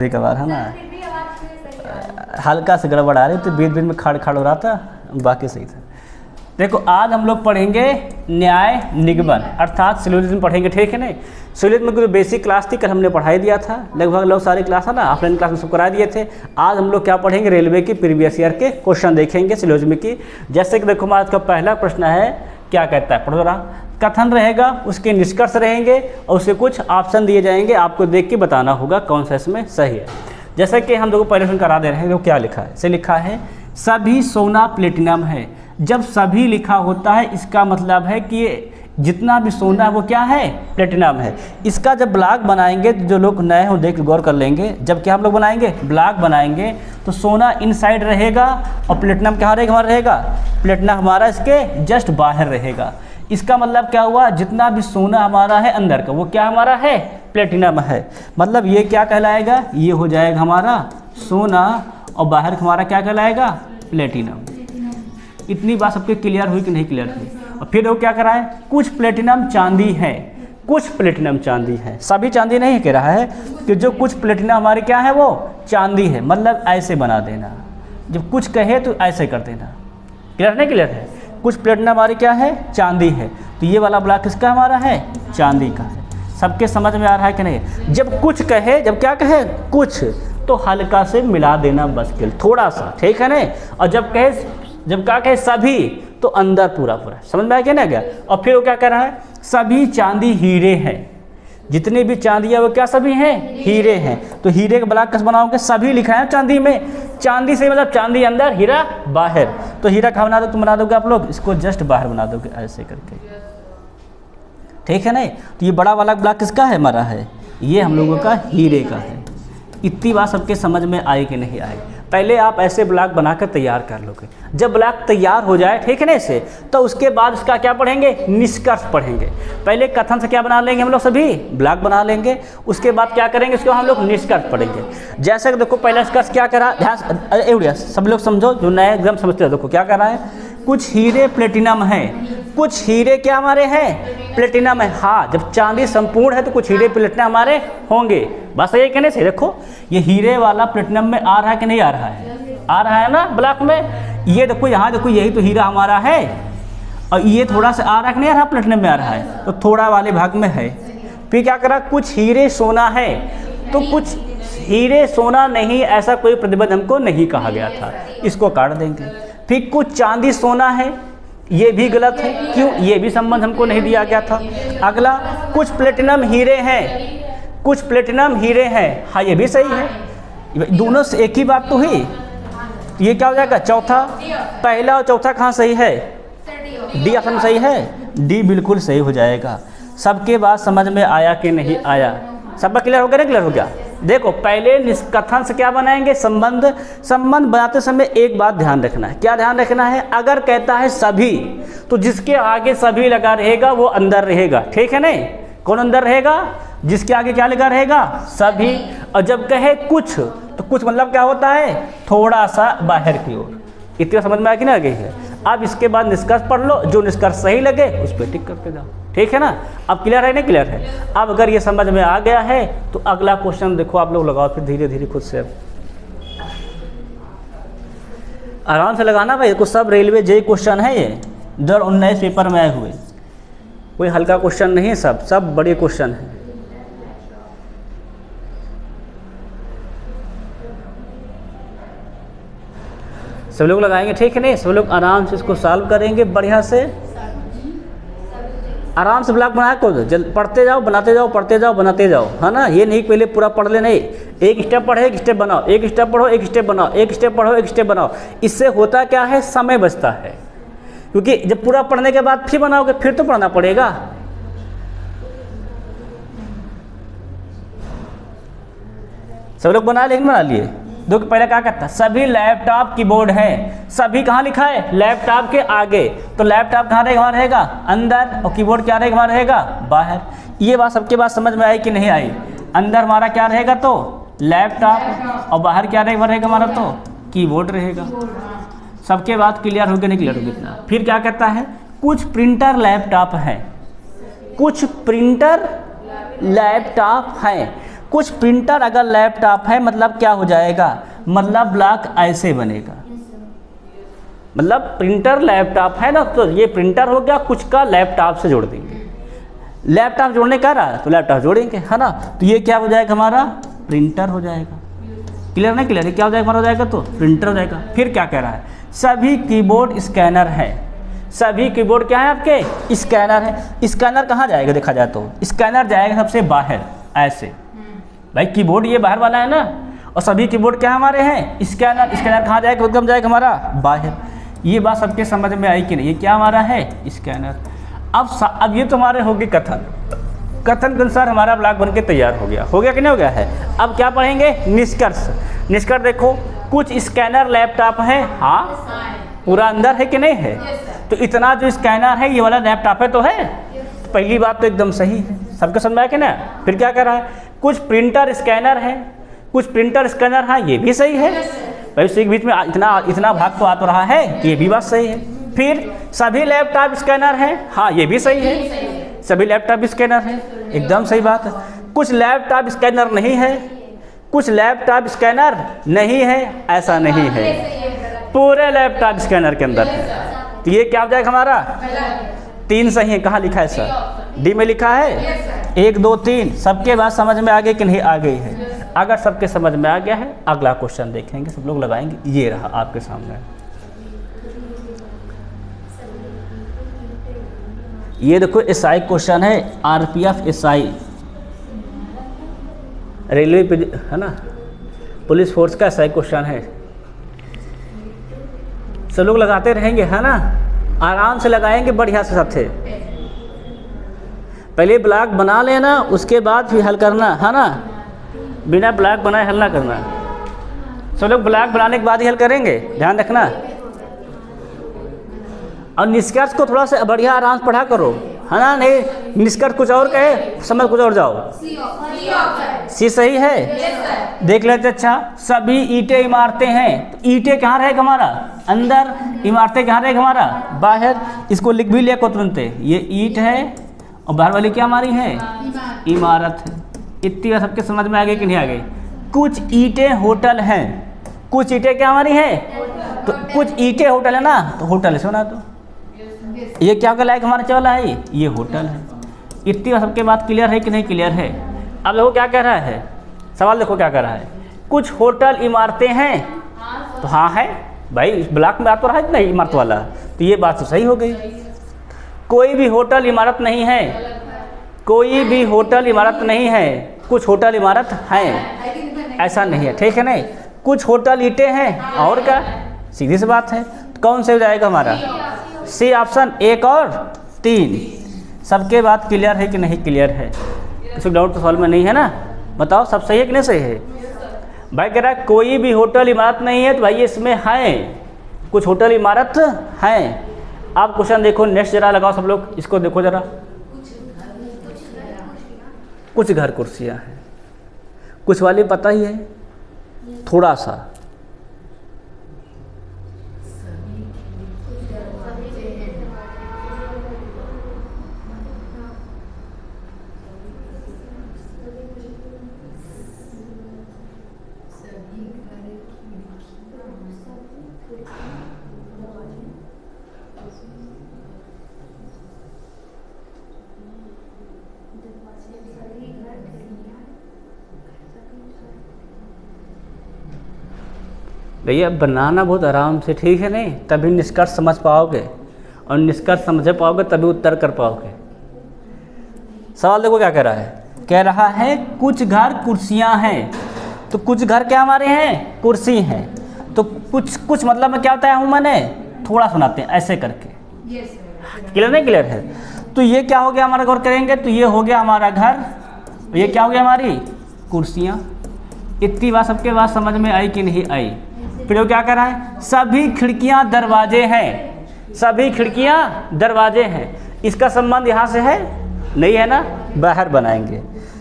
एक बार है ना हल्का से गड़बड़ आ रही तो बीच बीच में खड़ खड़ हो रहा था, बाकी सही था। देखो आज हम लोग पढ़ेंगे न्याय निगमन अर्थात सिलोजिज्म पढ़ेंगे, ठीक है नहीं। सिलोजिज्म की जो बेसिक क्लास थी कल हमने पढ़ाई दिया था, लगभग लोग सारी क्लास है ना ऑफलाइन क्लास में सब करा दिए थे। आज हम लोग क्या पढ़ेंगे, रेलवे की प्रीवियस ईयर के क्वेश्चन देखेंगे सिलोजिज्म की। जैसे कि देखो आज का पहला प्रश्न है, क्या कहता है पढ़ो रहा, कथन रहेगा, उसके निष्कर्ष रहेंगे और उससे कुछ ऑप्शन दिए जाएंगे, आपको देख के बताना होगा कौन सा इसमें सही है। जैसे कि हम लोग पहले करा दे रहे हैं, तो क्या लिखा है, से लिखा है सभी सोना प्लेटिनम है। जब सभी लिखा होता है इसका मतलब है कि जितना भी सोना है वो क्या है, प्लेटिनम है। इसका जब ब्लॉक बनाएंगे जो लोग नए हो देख गौर कर लेंगे, जब क्या हम लोग बनाएंगे ब्लॉक बनाएंगे तो सोना इनसाइड रहेगा और प्लेटिनम क्या रहेगा, प्लेटिनम हमारा इसके जस्ट बाहर रहेगा। इसका मतलब क्या हुआ, जितना भी सोना हमारा है अंदर का वो क्या हमारा है, प्लेटिनम है। मतलब ये क्या कहलाएगा, ये हो जाएगा हमारा सोना और बाहर हमारा क्या कहलाएगा, प्लेटिनम। इतनी बात सबके क्लियर हुई कि नहीं क्लियर हुई। और फिर वो क्या करा है, कुछ प्लेटिनम चांदी है, कुछ प्लेटिनम चांदी है, सभी चांदी नहीं कह रहा है कि जो कुछ प्लेटिनम हमारे क्या है वो चांदी है। मतलब ऐसे बना देना, जब कुछ कहे तो ऐसे कर देना, क्लियर नहीं क्लियर है। कुछ प्लेटिनम हमारी क्या है, चांदी है, तो ये वाला ब्लॉक किसका हमारा है, चांदी का है। सबके समझ में आ रहा है कि नहीं। जब कुछ कहे, जब क्या कहे कुछ, तो हल्का से मिला देना बस के थोड़ा सा, ठीक है नहीं। और जब क्या कहे सभी, तो अंदर पूरा समझ में आ गया ना क्या। और फिर वो क्या कह रहा है, सभी चांदी हीरे हैं, जितने भी चांदी है वो क्या सभी हैं, हीरे हैं। तो हीरे का ब्लॉक कैसे बनाओगे, सभी लिखा है चांदी में, चांदी से मतलब चांदी अंदर हीरा बाहर। तो हीरा कहाँ बना दो, तुम बना दोगे आप लोग, इसको जस्ट बाहर बना दोगे ऐसे करके, ठीक है नहीं। तो ये बड़ा वाला ब्लॉक किसका है, हमारा है, ये हम लोगों का हीरे का है। इतनी बात सबके समझ में आई कि नहीं आई। पहले आप ऐसे ब्लॉक बनाकर तैयार कर लोगे, जब ब्लॉक तैयार हो जाए, ठीक है ना ऐसे, तो उसके बाद उसका क्या पढ़ेंगे, निष्कर्ष पढ़ेंगे। पहले कथन से क्या बना लेंगे हम लोग, सभी ब्लॉक बना लेंगे, उसके बाद क्या करेंगे, उसको हम लोग निष्कर्ष पढ़ेंगे। जैसे कि देखो पहला निष्कर्ष क्या करा, ध्यान सब लोग समझो, जो नए एकदम समझते हो। देखो क्या कर रहा है, कुछ हीरे प्लेटिनम है, कुछ हीरे क्या हमारे हैं, प्लेटिनम है। हाँ, जब चांदी संपूर्ण है तो कुछ हीरे प्लेटिनम हमारे होंगे। बस ये कहने से देखो ये हीरे वाला प्लेटिनम में आ रहा है कि नहीं आ रहा है, आ रहा है ना ब्लॉक में। ये देखो यहाँ देखो, यही तो हीरा हमारा है और ये थोड़ा सा आ रहा है कि नहीं आ रहा, प्लेटिनम में आ रहा है, तो थोड़ा वाले भाग में है। फिर क्या करा, कुछ हीरे सोना है, तो कुछ हीरे सोना नहीं, ऐसा कोई प्रतिबंध हमको नहीं कहा गया था, इसको काट देंगे। फिर कुछ चांदी सोना है, ये भी गलत है, क्यों, ये भी संबंध हमको नहीं दिया गया था। अगला, कुछ प्लेटिनम हीरे हैं, कुछ प्लेटिनम हीरे हैं, हाँ ये भी सही है, दोनों से एक ही बात तो हुई। ये क्या हो जाएगा, चौथा, पहला और चौथा कहाँ सही है, डी ऑप्शन सही है, डी बिल्कुल सही हो जाएगा। सबके बात समझ में आया कि नहीं आया, सबका क्लियर हो गया ना, क्लियर हो गया। देखो पहले कथन से क्या बनाएंगे, संबंध बनाते समय एक बात ध्यान रखना है, क्या ध्यान रखना है, अगर कहता है सभी तो जिसके आगे सभी लगा रहेगा वो अंदर रहेगा, ठीक है नहीं। कौन अंदर रहेगा, जिसके आगे क्या लगा रहेगा, सभी। और जब कहे कुछ, तो कुछ मतलब क्या होता है, थोड़ा सा बाहर की ओर। इतना समझ में आ गई ना, गई है। अब इसके बाद निष्कर्ष पढ़ लो, जो निष्कर्ष सही लगे उस पर टिक करते जाओ, ठीक है ना। अब क्लियर है नहीं क्लियर है। अब अगर ये समझ में आ गया है तो अगला क्वेश्चन देखो आप लोग लगाओ, फिर धीरे धीरे खुद से आराम से लगाना भाई। कुछ सब रेलवे जेई क्वेश्चन है, ये 2019 पेपर में आए हुए, कोई हल्का क्वेश्चन नहीं है, सब बड़े क्वेश्चन हैं। सब लोग लगाएंगे, ठीक है नहीं, सब लोग आराम से इसको सॉल्व करेंगे, बढ़िया से आराम से ब्लॉक बना को पढ़ते जाओ, बनाते जाओ, पढ़ते जाओ, बनाते जाओ, है ना। ये नहीं पहले पूरा पढ़ ले, नहीं, एक स्टेप पढ़े एक स्टेप बनाओ, एक स्टेप पढ़ो एक स्टेप बनाओ, एक स्टेप पढ़ो एक स्टेप बनाओ। इससे होता क्या है, समय बचता है, क्योंकि जब पूरा पढ़ने के बाद फिर बनाओगे फिर तो पढ़ना पड़ेगा। सब लोग बना लिए। देखो पहले क्या कहता है, सभी लैपटॉप कीबोर्ड है, सभी कहाँ लिखा है, लैपटॉप के आगे, तो लैपटॉप कहाँ रहेगा, अंदर, और कीबोर्ड क्या रहेगा, बाहर। ये बात सबके बात समझ में आई कि नहीं आई। अंदर हमारा क्या रहेगा, तो लैपटॉप, और बाहर क्या रहेगा हमारा, तो कीबोर्ड रहेगा। सबके बात क्लियर हो गया नहीं क्लियर हो गया इतना। फिर क्या कहता है, कुछ प्रिंटर लैपटॉप है, कुछ प्रिंटर लैपटॉप है, कुछ प्रिंटर अगर लैपटॉप है मतलब क्या हो जाएगा, मतलब ब्लॉक ऐसे बनेगा, मतलब प्रिंटर लैपटॉप है ना, तो ये प्रिंटर हो गया, कुछ का लैपटॉप से जोड़ देंगे, लैपटॉप जोड़ने का रहा तो लैपटॉप जोड़ेंगे, है ना, तो ये क्या हो जाएगा हमारा प्रिंटर हो जाएगा। क्लियर नहीं क्लियर, क्या हो जाएगा हमारा, हो जाएगा तो प्रिंटर हो जाएगा। फिर क्या कह रहा है, सभी कीबोर्ड स्कैनर है, सभी कीबोर्ड क्या है आपके, स्कैनर है। स्कैनर कहाँ जाएगा देखा जाए तो, स्कैनर जाएगा सबसे बाहर ऐसे, भाई कीबोर्ड ये बाहर वाला है ना, और सभी कीबोर्ड क्या हमारे हैं, स्कैनर। स्कैनर कहाँ जाएगा, एकदम जाएगा हमारा बाहर। ये बात सबके समझ में आई कि नहीं, ये क्या हमारा है, स्कैनर। अब ये तुम्हारे होगी कथन, कथन के अनुसार हमारा ब्लॉक बन के तैयार हो गया कि नहीं हो गया है। अब क्या पढ़ेंगे, निष्कर्ष। निष्कर्ष देखो, कुछ स्कैनर लैपटॉप है, हाँ पूरा अंदर है कि नहीं है, तो इतना जो स्कैनर है ये वाला लैपटॉप है तो है, तो पहली बात तो एकदम सही है, सबके समझ में आया कि ना। फिर क्या कर रहा है, कुछ प्रिंटर स्कैनर है, कुछ प्रिंटर स्कैनर, हाँ ये भी सही है भाई, उसी के बीच में इतना भाग तो आ तो रहा है कि ये भी बात सही है। फिर सभी लैपटॉप स्कैनर है, हाँ ये भी सही है, सभी लैपटॉप स्कैनर है, एकदम सही बात है। कुछ लैपटॉप स्कैनर नहीं है, कुछ लैपटॉप स्कैनर नहीं है, ऐसा नहीं है, पूरे लैपटॉप स्कैनर के अंदर है, तो ये क्या हो जाएगा हमारा, 3 सही है। कहाँ लिखा है सर, डी में लिखा है, 1 2 3। सबके बात समझ में आ गई कि नहीं आ गई है। अगर सबके समझ में आ गया है, अगला क्वेश्चन देखेंगे, सब लोग लगाएंगे। ये रहा आपके सामने, ये देखो एसआई क्वेश्चन है, आरपीएफ एसआई, रेलवे पे है ना, पुलिस फोर्स का एसआई क्वेश्चन है। सब लोग लगाते रहेंगे है ना, आराम से लगाएंगे, बढ़िया से सबसे पहले ब्लॉक बना लेना, उसके बाद फिर हल करना है ना, बिना ब्लॉक बनाए हल ना करना। सब लोग ब्लॉक बनाने के बाद ही हल करेंगे, ध्यान रखना। और निष्कर्ष को थोड़ा सा बढ़िया आराम से पढ़ा करो, है ना, नहीं निष्कर्ष कुछ और कहे, समझ कुछ और जाओ। सी सही है, देख लेते। अच्छा, सभी ईंटें इमारतें हैं, तो ईंटें कहाँ रहेगा हमारा, अंदर, इमारतें कहाँ रहेगा हमारा, बाहर। इसको लिख भी लिया को तुरंत, ये ईंट है और बाहर वाली क्या हमारी है, इमारत है। इतनी बात सबके समझ में आ गई कि नहीं आ गई। कुछ ईंटें होटल हैं, कुछ ईंटें क्या हमारी है, तो कुछ ईंटें होटल है ना, तो होटल है, सुना तो ये क्या कहलाएगा हमारा चला है, ये होटल है। इतनी बात सबके बात क्लियर है कि नहीं क्लियर है। अब देखो क्या कह रहा है, सवाल देखो क्या कह रहा है, कुछ होटल इमारतें हैं, तो हाँ है भाई, ब्लॉक में आ तो रहा है नहीं इमारत वाला, तो ये बात तो सही हो गई। कोई भी होटल इमारत नहीं है, कोई भी होटल इमारत नहीं है, कुछ होटल इमारत हैं, ऐसा नहीं है, ठीक है नहीं। कुछ होटल ईंटें हैं, और क्या, सीधी सी बात है। तो कौन से हो जाएगा हमारा, सी ऑप्शन 1 और 3। सबके बात क्लियर है कि नहीं क्लियर है, किसी डाउट तो सवाल में नहीं है ना, बताओ सब सही है कि नहीं सही है। भाई कह रहा है कोई भी होटल इमारत नहीं है, तो भाई इसमें है, कुछ होटल इमारत हैं। आप क्वेश्चन देखो, नेक्स्ट जरा लगाओ सब लोग, इसको देखो जरा, कुछ घर कुर्सियाँ हैं, कुछ वाले पता ही है थोड़ा सा, भैया बनाना बहुत आराम से, ठीक है नहीं, तभी निष्कर्ष समझ पाओगे, और निष्कर्ष समझ पाओगे तभी उत्तर कर पाओगे। सवाल देखो क्या कह रहा है, कह रहा है कुछ घर कुर्सियां हैं, तो कुछ घर क्या हमारे हैं, कुर्सी हैं, तो कुछ मतलब में क्या होता है, हम मैंने थोड़ा सुनाते हैं ऐसे करके, क्लियर नहीं क्लियर है। तो ये क्या हो गया हमारा, गौर करेंगे तो ये हो गया हमारा घर, ये क्या हो गया हमारी कुर्सियाँ। इतनी बात सबके बात समझ में आई कि नहीं आई। फिर वो क्या कर रहा है, सभी खिड़कियां दरवाजे हैं, सभी खिड़कियां दरवाजे हैं। इसका संबंध यहाँ से है नहीं है ना, बाहर बनाएंगे।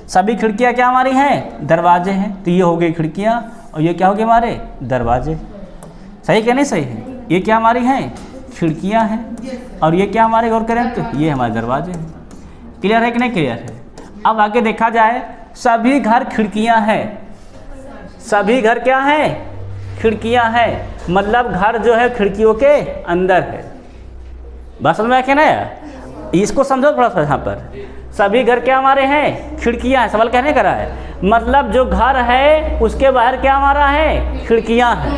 सभी खिड़कियां क्या हमारी हैं, दरवाजे हैं, तो ये हो गई खिड़कियां, और ये क्या हो गए हमारे दरवाजे। सही क्या नहीं सही है, ये क्या हमारी हैं, खिड़कियां हैं, और ये क्या हमारे, गौर करें तो ये हमारे दरवाजे हैं। क्लियर है कि नहीं क्लियर है। अब आगे देखा जाए, सभी घर खिड़कियां हैं, सभी घर क्या हैं, खिड़कियां हैं, मतलब घर जो है खिड़कियों के अंदर है। बात समझ में आया क्या ना? इसको समझो थोड़ा सा। यहाँ पर सभी घर क्या हमारे हैं, खिड़कियां हैं। सवाल कहने करा है मतलब जो घर है उसके बाहर क्या हमारा है, खिड़कियां हैं।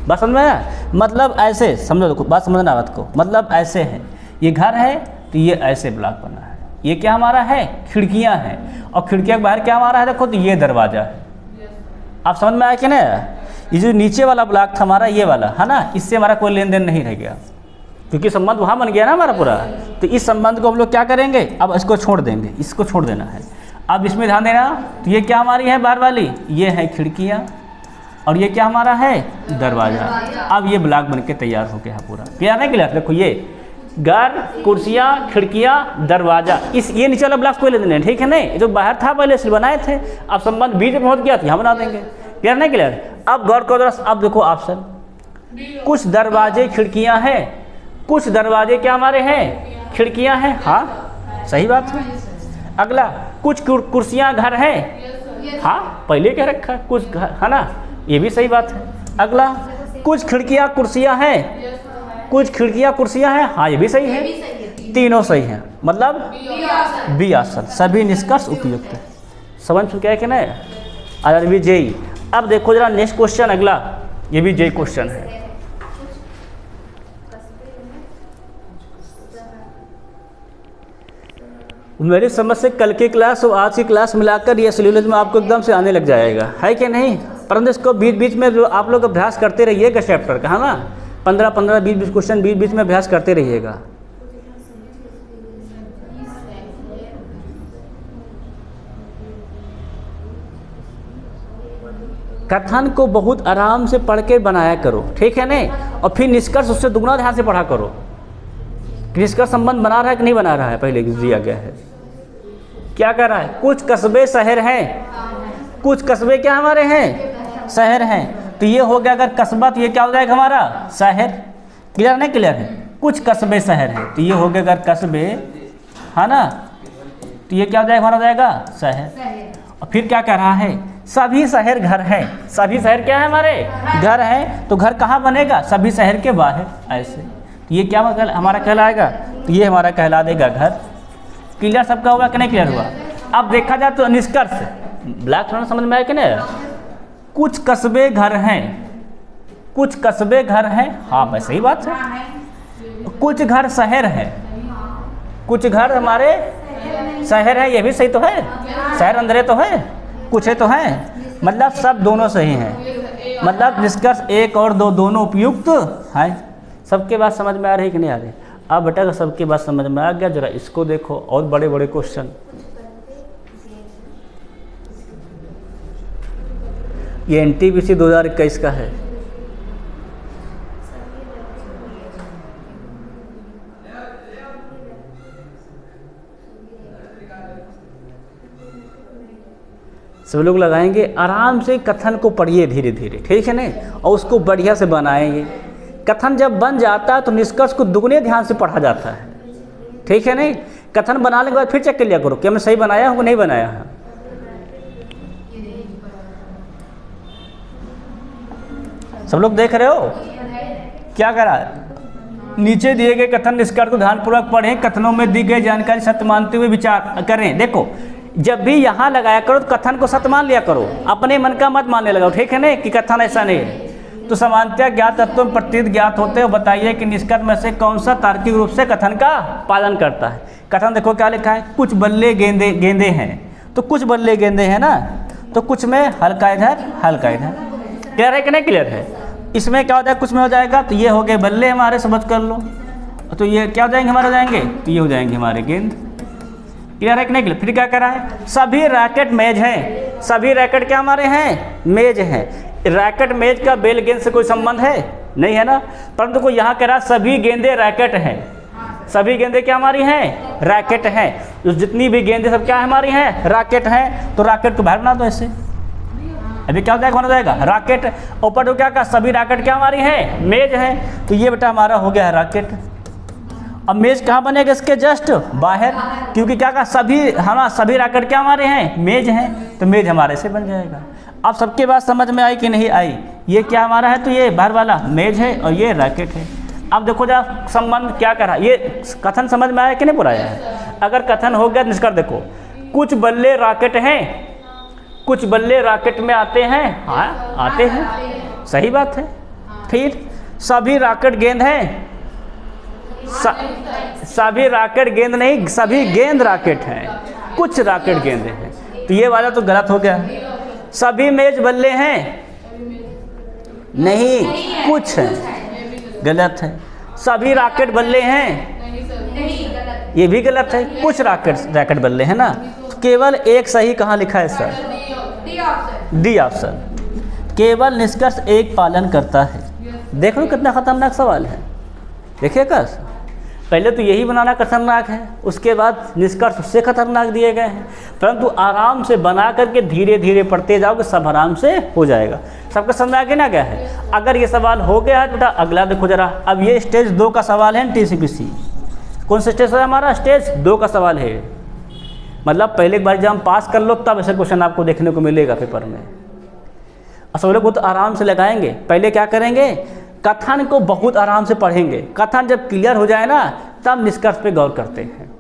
बात समझ में आया? मतलब ऐसे समझो, बात समझना बात को, मतलब ऐसे है, ये घर है तो ये ऐसे ब्लॉक बना है, ये क्या हमारा है, खिड़कियां हैं, और खिड़कियां के बाहर क्या हमारा है, देखो तो ये दरवाजा है। आप समझ में आया कि नहीं? ये जो नीचे वाला ब्लॉक था हमारा, ये वाला है ना, इससे हमारा कोई लेन देन नहीं रह गया, क्योंकि संबंध वहाँ बन गया ना हमारा पूरा। तो इस संबंध को हम लोग क्या करेंगे, अब इसको छोड़ देंगे, इसको छोड़ देना है। अब इसमें ध्यान देना, तो ये क्या हमारी है बाहर वाली, ये है खिड़कियाँ, और ये क्या हमारा है, दरवाज़ा। अब ये ब्लॉक बन के तैयार हो गया है पूरा। क्लियर नहीं क्लियर? देखो ये घर, कुर्सियाँ, खिड़कियाँ, दरवाज़ा, इस ये नीचे वाला ब्लॉक कोई लेने नहीं, ठीक है नहीं? जो बाहर था पहले से बनाए थे, अब संबंध बीच में पहुँच गया तो यहाँ बना देंगे। क्लियर नहीं क्लियर? अब गौर करो, अब देखो ऑप्शन, कुछ दरवाजे खिड़कियाँ हैं, कुछ दरवाजे क्या हमारे हैं, खिड़कियाँ हैं। हाँ सही बात है। अगला, कुछ कुर्सियाँ घर हैं। हाँ पहले क्या रखा, कुछ घर है ना, ये भी सही बात है। अगला, कुछ खिड़कियाँ कुर्सियाँ हैं, कुछ खिड़कियाँ कुर्सियाँ हैं। हाँ ये भी सही है, तीनों सही हैं, मतलब बी ऑप्शन। सभी निष्कर्ष उपयुक्त है। समझ चुके हैं कि नहीं? अगर भी जेई। अब देखो जरा नेक्स्ट क्वेश्चन, अगला, ये भी जेई क्वेश्चन है। मेरी समझ से कल की क्लास और आज की क्लास मिलाकर ये सिलोजिज्म आपको एकदम से आने लग जाएगा, है कि नहीं? परंतु इसको बीच बीच में जो आप लोग अभ्यास करते रहिएगा चैप्टर का, है ना, 15-15, 20-20 क्वेश्चन बीच बीच में अभ्यास करते रहिएगा। कथन को बहुत आराम से पढ़ के बनाया करो, ठीक है नहीं? और फिर निष्कर्ष उससे दुगना ध्यान से पढ़ा करो, निष्कर्ष संबंध बना रहा है कि नहीं बना रहा है, पहले दिया गया है। क्या कर रहा है, कुछ कस्बे शहर हैं, कुछ कस्बे क्या हमारे हैं, शहर हैं। तो ये हो गया अगर कस्बा, तो ये क्या हो जाएगा हमारा, शहर। क्लियर नहीं क्लियर है? कुछ कस्बे शहर हैं, तो ये हो गया अगर कस्बे, है ना, तो ये क्या हो जाएगा, हमारा हो जाएगा शहर। और फिर क्या कह रहा है, सभी शहर घर हैं, सभी शहर क्या है हमारे, घर हैं। तो घर कहाँ बनेगा, सभी शहर के बाहर, ऐसे। तो ये क्या हमारा कहलाएगा, तो ये हमारा कहला देगा घर। क्लियर सबका हुआ कि नहीं क्लियर हुआ? अब देखा जाए तो निष्कर्ष, ब्लैक थोड़ा समझ में आया कि नहीं? कुछ कस्बे घर हैं, कुछ कस्बे घर हैं। हाँ भाई सही बात है। कुछ घर शहर हैं, कुछ घर हमारे शहर है, ये भी सही तो है। शहर अंदर तो है, कुछ है तो है, मतलब सब दोनों सही हैं। मतलब निष्कर्ष 1 और 2 दोनों उपयुक्त हैं। सबके बात समझ में आ रही कि नहीं आ रही? अब बेटा अगर सबके बात समझ में आ गया, जरा इसको देखो, और बड़े बड़े क्वेश्चन। ये NTPC 2021 का है। सब लोग लगाएंगे, आराम से कथन को पढ़िए धीरे धीरे, ठीक है नहीं? और उसको बढ़िया से बनाएंगे। कथन जब बन जाता है तो निष्कर्ष को दुगने ध्यान से पढ़ा जाता है, ठीक है नहीं? कथन बनाने के बाद फिर चेक कर लिया करो कि मैं सही बनाया हूँ कि नहीं बनाया है। सब लोग देख रहे हो क्या करा? नीचे दिए गए कथन निष्कर्ष को ध्यानपूर्वक पढ़ें, कथनों में दी गई जानकारी सत्य मानते हुए विचार करें। देखो जब भी यहाँ लगाया करो तो कथन को सत्य मान लिया करो, अपने मन का मत मानने लगाओ, ठीक है नहीं? कि कथन ऐसा नहीं है। तो समानतः ज्ञात तत्वों में प्रतीत ज्ञात होते हैं, बताइए कि निष्कर्ष में से कौन सा तार्किक रूप से कथन का पालन करता है। कथन देखो क्या लिखा है, कुछ बल्ले गेंदे गेंदे हैं, तो कुछ बल्ले गेंदे हैं ना, तो कुछ में हल्का इधर हल्का इधर। क्लियर है कि नहीं क्लियर है? इसमें क्या हो जाएगा, कुछ में हो जाएगा, तो ये हो गए बल्ले हमारे, समझ कर लो। तो ये क्या हो जाएंगे हमारे, हो जाएंगे, तो ये हो जाएंगे हमारे गेंद। क्लियर है कि नहीं क्लियर? फिर क्या कर रहा है, सभी रैकेट मेज हैं, सभी रैकेट क्या हमारे हैं, मेज हैं। रैकेट मेज का बेल गेंद से कोई संबंध है नहीं, है ना? परंतु को यहाँ कह रहा सभी गेंदे रैकेट हैं, सभी गेंदे क्या हमारी हैं, रैकेट हैं। तो जितनी भी गेंदे सब क्या हमारी हैं, रैकेट हैं। तो रैकेट को बाहर बना दो ऐसे, अभी क्या हो जाएगा, बना जाएगा रैकेट। ऊपर तो क्या कहा, सभी रैकेट क्या हमारी हैं, मेज हैं। तो ये बेटा हमारा हो गया है रैकेट। अब मेज कहाँ बनेगा? इसके जस्ट बाहर, क्योंकि क्या कहा, सभी रॉकेट क्या हमारे हैं? मेज हैं, तो मेज हमारे से बन जाएगा। अब सबके बात समझ में आई कि नहीं आई? ये क्या हमारा है? तो ये बाहर वाला मेज है और ये रॉकेट है। अब देखो जरा संबंध क्या कर रहा है, ये कथन समझ में आया कि नहीं पूरा आया है? अगर कथन हो गया तो निष्कर्ष देखो, कुछ बल्ले रॉकेट हैं, कुछ बल्ले रॉकेट में आते हैं, हाँ आते हैं, सही बात है। फिर सभी रॉकेट गेंद हैं, सभी रॉकेट गेंद नहीं, सभी गेंद रॉकेट हैं, कुछ रॉकेट गेंद हैं, तो ये वाला तो गलत हो गया। सभी मेज बल्ले हैं, नहीं कुछ हैं, गलत है। सभी रॉकेट बल्ले हैं, ये भी गलत है, कुछ रॉकेट बल्ले हैं ना। तो केवल एक सही कहाँ लिखा है सर? डी ऑप्शन, केवल निष्कर्ष एक पालन करता है। देख लो कितना खतरनाक सवाल है, देखिएगा। पहले तो यही बनाना खतरनाक है, उसके बाद निष्कर्ष उससे खतरनाक दिए गए हैं, परंतु आराम से बना करके धीरे धीरे पढ़ते जाओगे, सब आराम से हो जाएगा। सबका समझ आ गया ना क्या है? अगर ये सवाल हो गया है बेटा, अगला देखो जरा। अब ये स्टेज 2 का सवाल है TCPC। कौन सा स्टेज है हमारा? स्टेज 2 का सवाल है। मतलब पहले एक बार एग्जाम पास कर लो तब ऐसा क्वेश्चन आपको देखने को मिलेगा पेपर में। असल में बहुत आराम से लगाएंगे। पहले क्या करेंगे, कथन को बहुत आराम से पढ़ेंगे। कथन जब क्लियर हो जाए ना, तब निष्कर्ष पे गौर करते हैं।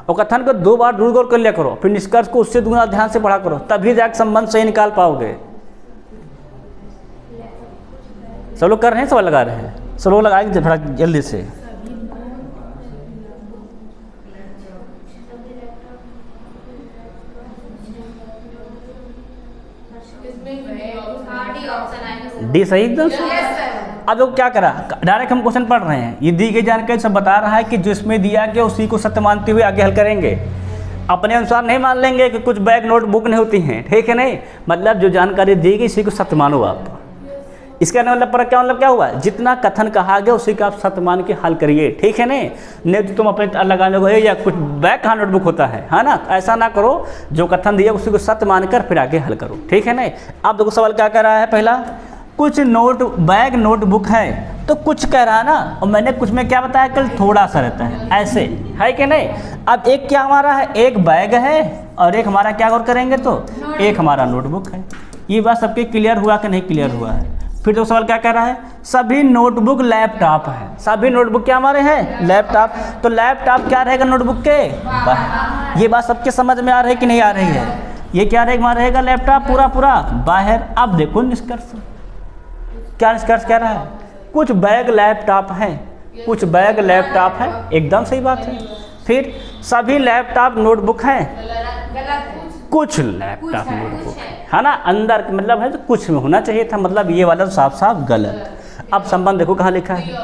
और कथन को 2 बार जरूर गौर कर लिया करो, फिर निष्कर्ष को उससे दुगना ध्यान से पढ़ा करो, तभी जाकर संबंध सही निकाल पाओगे। सब लोग कर रहे हैं, सवाल लगा रहे हैं, सब लोग लगाएंगे थोड़ा जल्दी से। डी सही एकदम से। अब लोग क्या करा, डायरेक्ट हम क्वेश्चन पढ़ रहे हैं, ये दी गई जानकारी सब बता रहा है कि जिसमें दिया गया उसी को सत्य मानते हुए आगे हल करेंगे। अपने अनुसार नहीं मान लेंगे कि कुछ बैग नोटबुक नहीं होती हैं, ठीक है नहीं। मतलब जो जानकारी दी गई इसी को सत्य मानो आप। इसका मतलब पर क्या मतलब क्या हुआ, जितना कथन कहा गया उसी का आप सत्य मान के हल करिए, ठीक है नहीं तो तुम अपने लगा लो या कुछ बैग कहाँ नोटबुक होता है ना। ऐसा ना करो, जो कथन दिया उसी को सत्य मानकर फिर आगे हल करो, ठीक है नहीं। अब देखो सवाल क्या कर रहा है, पहला कुछ बैग नोटबुक है, तो कुछ कह रहा है ना, और मैंने कुछ में क्या बताया कल, थोड़ा सा रहता है, ऐसे है कि नहीं। अब एक क्या हमारा है, एक बैग है और एक हमारा क्या गौर करेंगे तो एक हमारा नोटबुक है। ये बात सबके क्लियर हुआ कि नहीं क्लियर हुआ है? फिर तो सवाल क्या कह रहा है, सभी नोटबुक लैपटॉप है। सभी नोटबुक क्या हमारे हैं, लैपटॉप। तो लैपटॉप क्या रहेगा नोटबुक के बाहर। ये बात सबके समझ में आ रही है कि नहीं आ रही है? ये क्या रहेगा, लैपटॉप पूरा बाहर। अब देखो निष्कर्ष, क्या निष्कर्ष कह रहा है, कुछ बैग लैपटॉप हैं, कुछ बैग लैपटॉप है, एकदम सही बात है। फिर सभी लैपटॉप नोटबुक हैं, कुछ लैपटॉप नोटबुक है ना, अंदर मतलब है तो कुछ में होना चाहिए था, मतलब ये वाला तो साफ साफ गलत। अब संबंध देखो कहाँ लिखा है,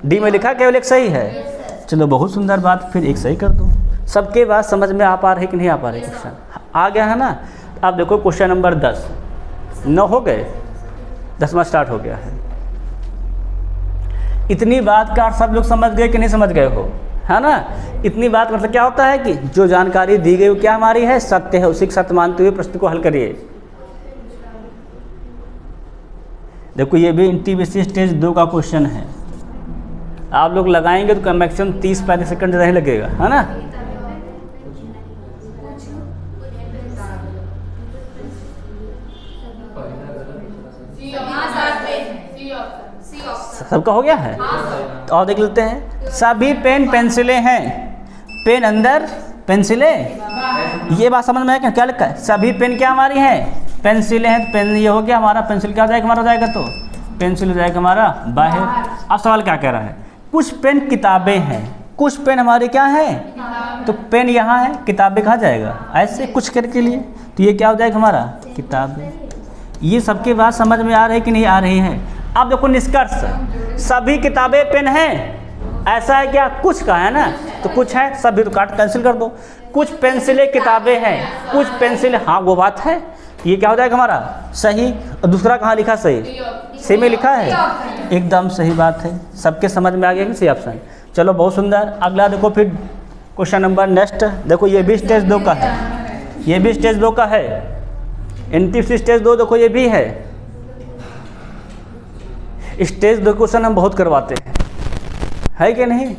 डी में लिखा, केवल एक सही है। चलो बहुत सुंदर बात, फिर एक सही कर दो। सबके बात समझ में आ पा रहे कि नहीं आ पा रहे? क्वेश्चन आ गया है ना। अब देखो क्वेश्चन नंबर 10, 9 हो गए, 10वां स्टार्ट हो गया है। इतनी बात का सब लोग समझ गए कि नहीं समझ गए हो, है ना। इतनी बात मतलब क्या होता है कि जो जानकारी दी गई वो क्या हमारी है, सत्य है, उसी के सत्य मानते हुए प्रश्न को हल करिए। देखो ये भी NTPC स्टेज 2 का क्वेश्चन है। आप लोग लगाएंगे तो मैक्सिमम 30-35 सेकंड नहीं लगेगा, है ना। सबका हो गया है, तो और देख लेते हैं। सभी पेन पेंसिलें हैं, पेन अंदर पेंसिलें, ये बात समझ में आया क्या लिखा है, सभी पेन क्या हमारी हैं, पेंसिलें हैं। पेन ये हो गया हमारा, पेंसिल क्या हो जाएगा हमारा, हो जाएगा तो पेंसिल हो जाएगा हमारा बाहर। अब सवाल क्या कह रहा है, कुछ पेन किताबें हैं, कुछ पेन हमारे क्या हैं, तो पेन यहाँ है, किताबें कहाँ जाएगा, ऐसे कुछ करके लिए, तो ये क्या हो जाएगा हमारा किताबें। ये सबके बात समझ में आ रही कि नहीं आ रही है? अब देखो निष्कर्ष, सभी किताबें पेन हैं, ऐसा है क्या, कुछ का है ना, तो कुछ है, सभी तो काट कैंसिल कर दो। कुछ पेंसिलें किताबें हैं, कुछ पेंसिलें, हाँ वो बात है, ये क्या हो जाएगा हमारा सही। और दूसरा कहाँ लिखा सही, सी में लिखा है, एकदम सही बात है। सबके समझ में आ गया कि सही ऑप्शन। चलो बहुत सुंदर। अगला देखो फिर क्वेश्चन नंबर नेक्स्ट, देखो ये भी स्टेज 2 का है, ये भी स्टेज 2 का है, NTPC स्टेज 2 देखो ये भी है। स्टेज 2 क्वेश्चन हम बहुत करवाते हैं, है कि नहीं।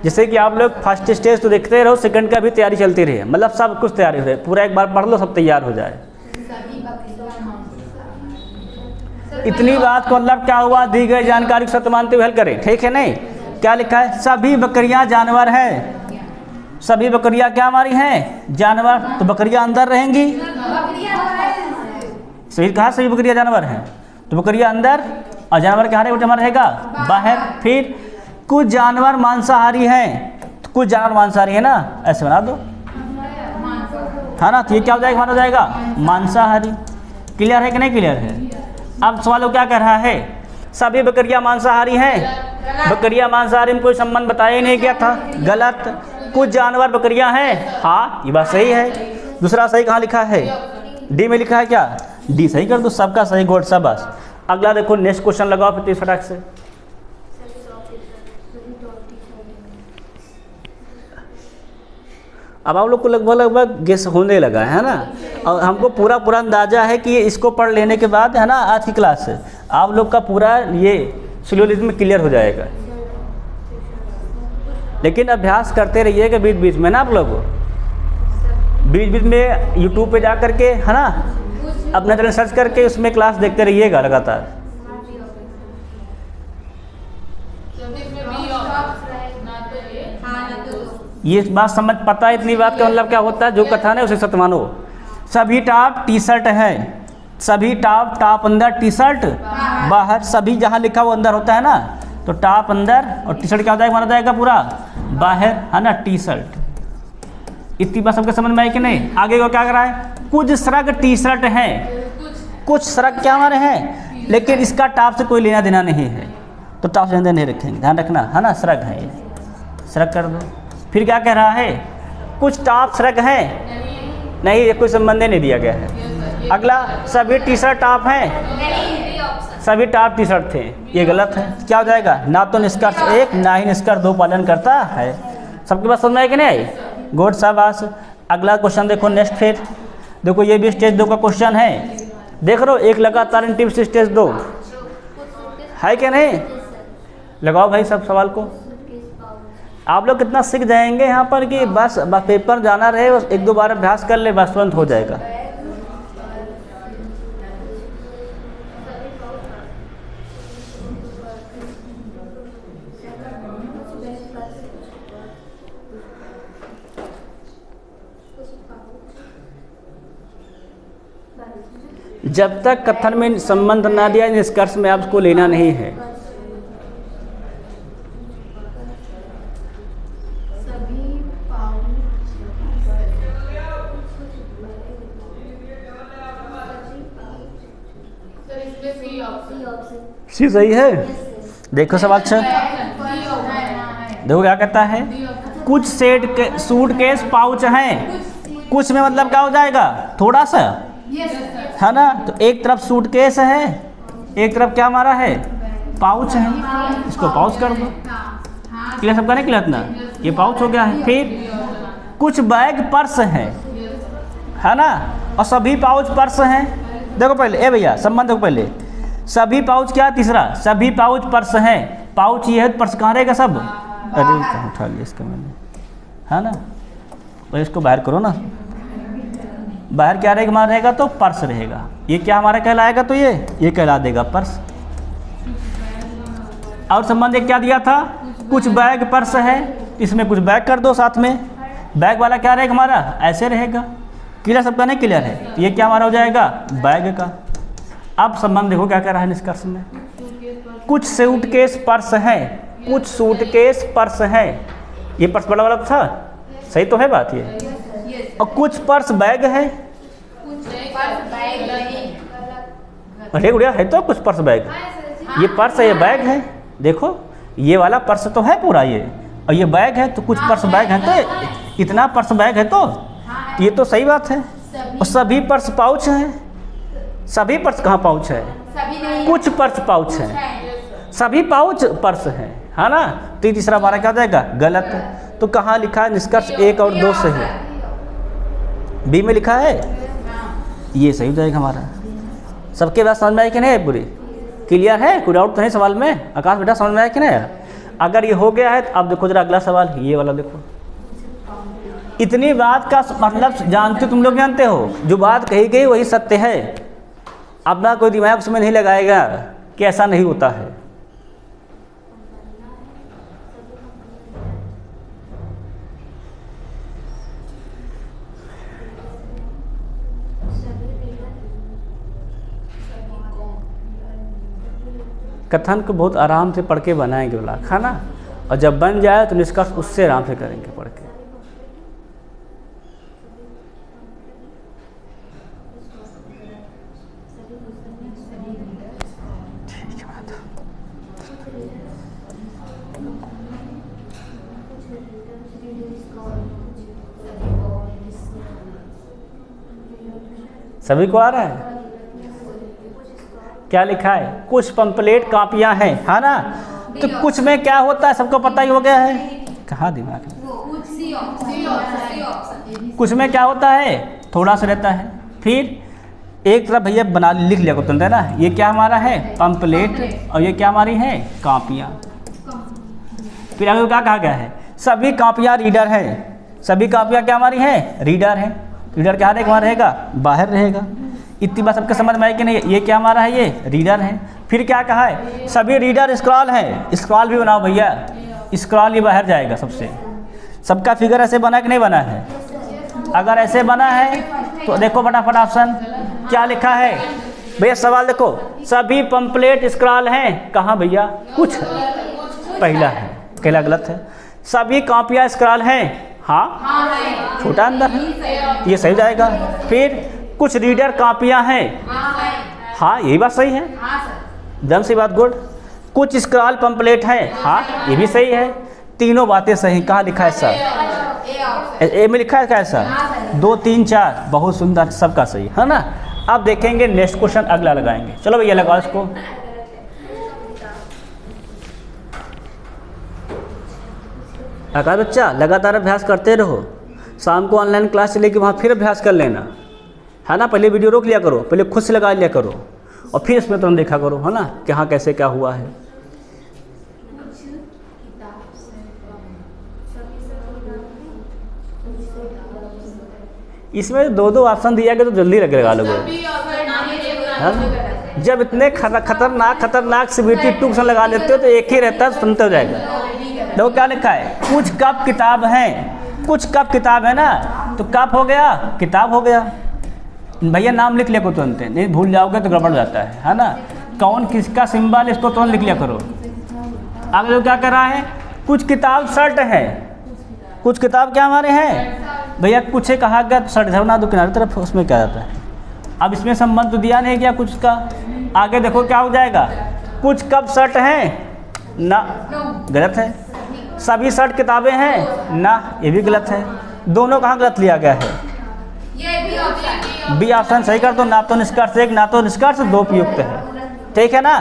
जैसे कि आप लोग फर्स्ट स्टेज तो देखते रहो, सेकंड का भी तैयारी चलती रही, मतलब सब कुछ तैयारी रहे, पूरा एक बार पढ़ लो सब तैयार हो जाए। इतनी बात को मतलब क्या हुआ, दी गई जानकारी को सत्य मानते हुए हल करें, ठीक है नहीं। क्या लिखा है, सभी बकरियां जानवर हैं, सभी बकरियां क्या हमारी हैं, जानवर, तो बकरियां अंदर रहेंगी, सही कहा, सभी बकरियां जानवर हैं, तो बकरियां अंदर और जानवर क्या रहेगा बाहर। फिर कुछ जानवर मांसाहारी हैं, तो कुछ जानवर मांसाहारी है ना, ऐसे बना दो, है ना, तो ये क्या हो जाएगा, माना जाएगा मांसाहारी। क्लियर है कि नहीं क्लियर है। अब सवाल क्या कर रहा है, सभी बकरियां मांसाहारी हैं, बकरियां मांसाहारी में कोई संबंध बताया ही नहीं गया था, गलत। कुछ जानवर बकरियां हैं, हाँ ये बात सही है। दूसरा सही कहाँ लिखा है, डी में लिखा है, क्या डी सही कर दो, सबका सही गोट सब बस। अगला देखो नेक्स्ट क्वेश्चन लगाओ फिर 30 फटाक से। अब आप लोग को लगभग गेस होने लगा है ना, और हमको पूरा अंदाजा है कि इसको पढ़ लेने के बाद है ना आज की क्लास से आप लोग का पूरा ये सिलोजिज्म में क्लियर हो जाएगा। लेकिन अभ्यास करते रहिएगा बीच बीच में ना, आप लोग बीच बीच में यूट्यूब पे जा करके है ना अपना चैनल सर्च करके उसमें क्लास देखते रहिएगा लगातार। ये बात समझ पता है, इतनी बात का मतलब क्या होता है, जो कथन है उसे सत्य मानो। सभी टॉप टी शर्ट है, सभी टॉप अंदर टी शर्ट बाहर, सभी जहाँ लिखा वो अंदर होता है ना, तो टॉप अंदर और टी शर्ट क्या हो जाएगा, माना जाएगा पूरा बाहर, है ना टी शर्ट। इतनी बात सबके समझ में आई कि नहीं। आगे को क्या कर रहा है, कुछ श्रग टी शर्ट है, कुछ श्रग क्या हमारे हैं, लेकिन इसका टॉप से कोई लेना देना नहीं है, तो टॉप से अंदर नहीं रखेंगे, ध्यान रखना, है ना श्रग है, श्रग कर दो। फिर क्या कह रहा है, कुछ टॉप श्रग हैं, नहीं ये कोई संबंध नहीं दिया गया है। अगला सभी टी शर्ट टॉप हैं, सभी टॉप टी शर्ट थे, ये गलत है। क्या हो जाएगा, ना तो निष्कर्ष एक ना ही निष्कर्ष दो पालन करता है। सबके पास समझ में आए कि नहीं, गुड शाबाश। अगला क्वेश्चन देखो नेक्स्ट, फिर देखो ये भी स्टेज 2 का क्वेश्चन है, देख रहे हो एक लगातार इन टिप्स स्टेज 2 है क्या नहीं। लगाओ भाई सब सवाल को, आप लोग कितना सीख जाएंगे यहाँ पर कि बस पेपर जाना रहे, बस 1-2 बार अभ्यास कर ले, बस तुरंत हो जाएगा। जब तक कथन में संबंध ना दिया निष्कर्ष में आपको लेना नहीं है। सी सही है। देखो सवाल 6, देखो क्या कहता है, कुछ सूट केस पाउच हैं, कुछ में मतलब क्या हो जाएगा थोड़ा सा, है ना, तो एक तरफ सूटकेस है, एक तरफ क्या हमारा है पाउच है, इसको पाउच कर दो। क्लियर सबका नहीं क्लियर ना, ये पाउच हो गया है। फिर कुछ बैग पर्स है ना, और सभी पाउच पर्स हैं। देखो पहले ए भैया संबंध देखो पहले, सभी पाउच क्या, तीसरा सभी पाउच पर्स हैं, पाउच ये है पर्स कहाँ रहेगा सब, अरे कहाँ उठा लिया इसका मैंने, है ना, भाई इसको बाहर करो ना, बाहर क्या रहेगा हमारा रहेगा तो पर्स रहेगा, ये क्या हमारा कहलाएगा तो ये कहला देगा पर्स। और संबंध एक क्या दिया था, कुछ बैग पर्स है, इसमें कुछ बैग कर दो साथ में, बैग वाला क्या रहेगा हमारा ऐसे रहेगा। क्लियर सबका नहीं क्लियर है, तो ये क्या हमारा हो जाएगा बैग का। अब संबंध देखो क्या कह रहा है निष्कर्ष में, कुछ सूटकेस पर्स है, कुछ सूटकेस पर्स है, ये पर्स बड़ा वाला था, सही तो है बात ये, और कुछ पर्स बैग है, अरे गुड़िया है तो कुछ पर्स बैग, ये पर्स है ये बैग है, देखो ये वाला पर्स तो है पूरा ये, और ये बैग है, तो कुछ पर्स बैग है, तो इतना पर्स बैग है, तो ये तो सही बात है। और सभी पर्स पाउच हैं, सभी पर्स कहाँ पाउच है, कुछ पर्स पाउच है, सभी पाउच पर्स है ना, तो तीसरा हमारा क्या हो जाएगा गलत। तो कहाँ लिखा है निष्कर्ष 1 और 2 से है, बी में लिखा है, ये सही हो जाएगा हमारा। सबके बात समझ में आई कि नहीं पूरी, क्लियर है, कोई डाउट तो नहीं सवाल में, आकाश बेटा समझ में आया कि नहीं। अगर ये हो गया है तो अब देखो जरा अगला सवाल, ये वाला देखो। इतनी बात का मतलब जानते तुम लोग, जानते हो जो बात कही गई वही सत्य है। अपना कोई दिमाग उसमें नहीं लगाएगा कि ऐसा नहीं होता है। कथन को बहुत आराम से पढ़ के बनाएंगे बोला खाना, और जब बन जाए तो निष्कर्ष उससे आराम से करेंगे पढ़ के। सभी को आ रहा है? क्या लिखा है? कुछ पंपलेट कापियां हैं, है ना? तो कुछ में क्या होता है सबको पता ही हो गया है। कहाँ दिमाग है? कुछ में क्या होता है? थोड़ा सा रहता है। फिर एक तरफ भैया बना लिख लिया को तुम, है ना? ये क्या हमारा है? पंपलेट। और ये क्या हमारी है? कापियाँ। फिर आगे क्या कहा गया है? सभी कापियाँ रीडर है। सभी कापियाँ क्या हमारी है? रीडर है। रीडर क्या रहेगा? बाहर रहेगा। इतनी बात सबके समझ में आई कि नहीं? ये क्या हमारा है? ये रीडर है। फिर क्या कहा है? सभी रीडर स्क्रॉल है। स्क्रॉल भी बनाओ भैया, स्क्रॉल ये बाहर जाएगा सबसे। सबका फिगर ऐसे बना कि नहीं बना है? अगर ऐसे बना है तो देखो फटाफट ऑप्शन क्या लिखा है भैया। सवाल देखो, सभी पंपलेट स्क्रॉल हैं। कहाँ भैया? कुछ पहला है, पहला गलत है। सभी कॉपियाँ स्क्रॉल हैं। हाँ, छोटा अंदर है, ये सही जाएगा। फिर कुछ रीडर कापियाँ हैं। हाँ, यही बात सही है, एकदम सही बात, गुड। कुछ स्क्रॉल पंपलेट हैं। हाँ, ये भी सही है। तीनों बातें सही। कहाँ लिखा है सर? ए में लिखा है क्या ऐसा? 2 3 4, बहुत सुंदर, सबका सही है ना। अब देखेंगे नेक्स्ट क्वेश्चन, अगला लगाएंगे। चलो भैया लगाओ इसको। अगर बच्चा लगातार अभ्यास करते रहो, शाम को ऑनलाइन क्लास चलेगी, वहाँ फिर अभ्यास कर लेना, है ना। पहले वीडियो रोक लिया करो, पहले खुद से लगा लिया करो, और फिर इसमें तुरंत देखा करो, है ना, कि हाँ कैसे क्या हुआ है। इसमें 2 ऑप्शन दिया गया तो जल्दी लगेगा लोगों को। जब इतने खतरनाक सीबीटी 2 ऑप्शन लगा लेते हो तो एक ही रहता है, सुनते हो जाएगा। देखो क्या लिखा है? कुछ कप किताब हैं। कुछ कप किताब है ना, तो कप हो गया, किताब हो गया। भैया नाम लिख लिया को तुरंत, नहीं भूल जाओगे तो गड़बड़ जाता है ना। कौन किसका सिंबल, इसको तुरंत लिख लिया करो। आगे जो क्या कर रहा है? कुछ किताब शर्ट है। कुछ किताब क्या हमारे हैं भैया? कुछ है कहा गया, शर्ट धरना दो किनारे तरफ, उसमें क्या जाता है? अब इसमें संबंध तो दिया नहीं क्या कुछ का। आगे देखो क्या हो जाएगा? कुछ कप शर्ट हैं ना, गलत है। सभी शर्ट किताबें हैं ना, ये भी गलत है। दोनों कहाँ गलत लिया गया है? बी ऑप्शन सही कर दो। ना तो निष्कर्ष 1, ना तो निष्कर्ष 2 उपयुक्त है, ठीक है ना।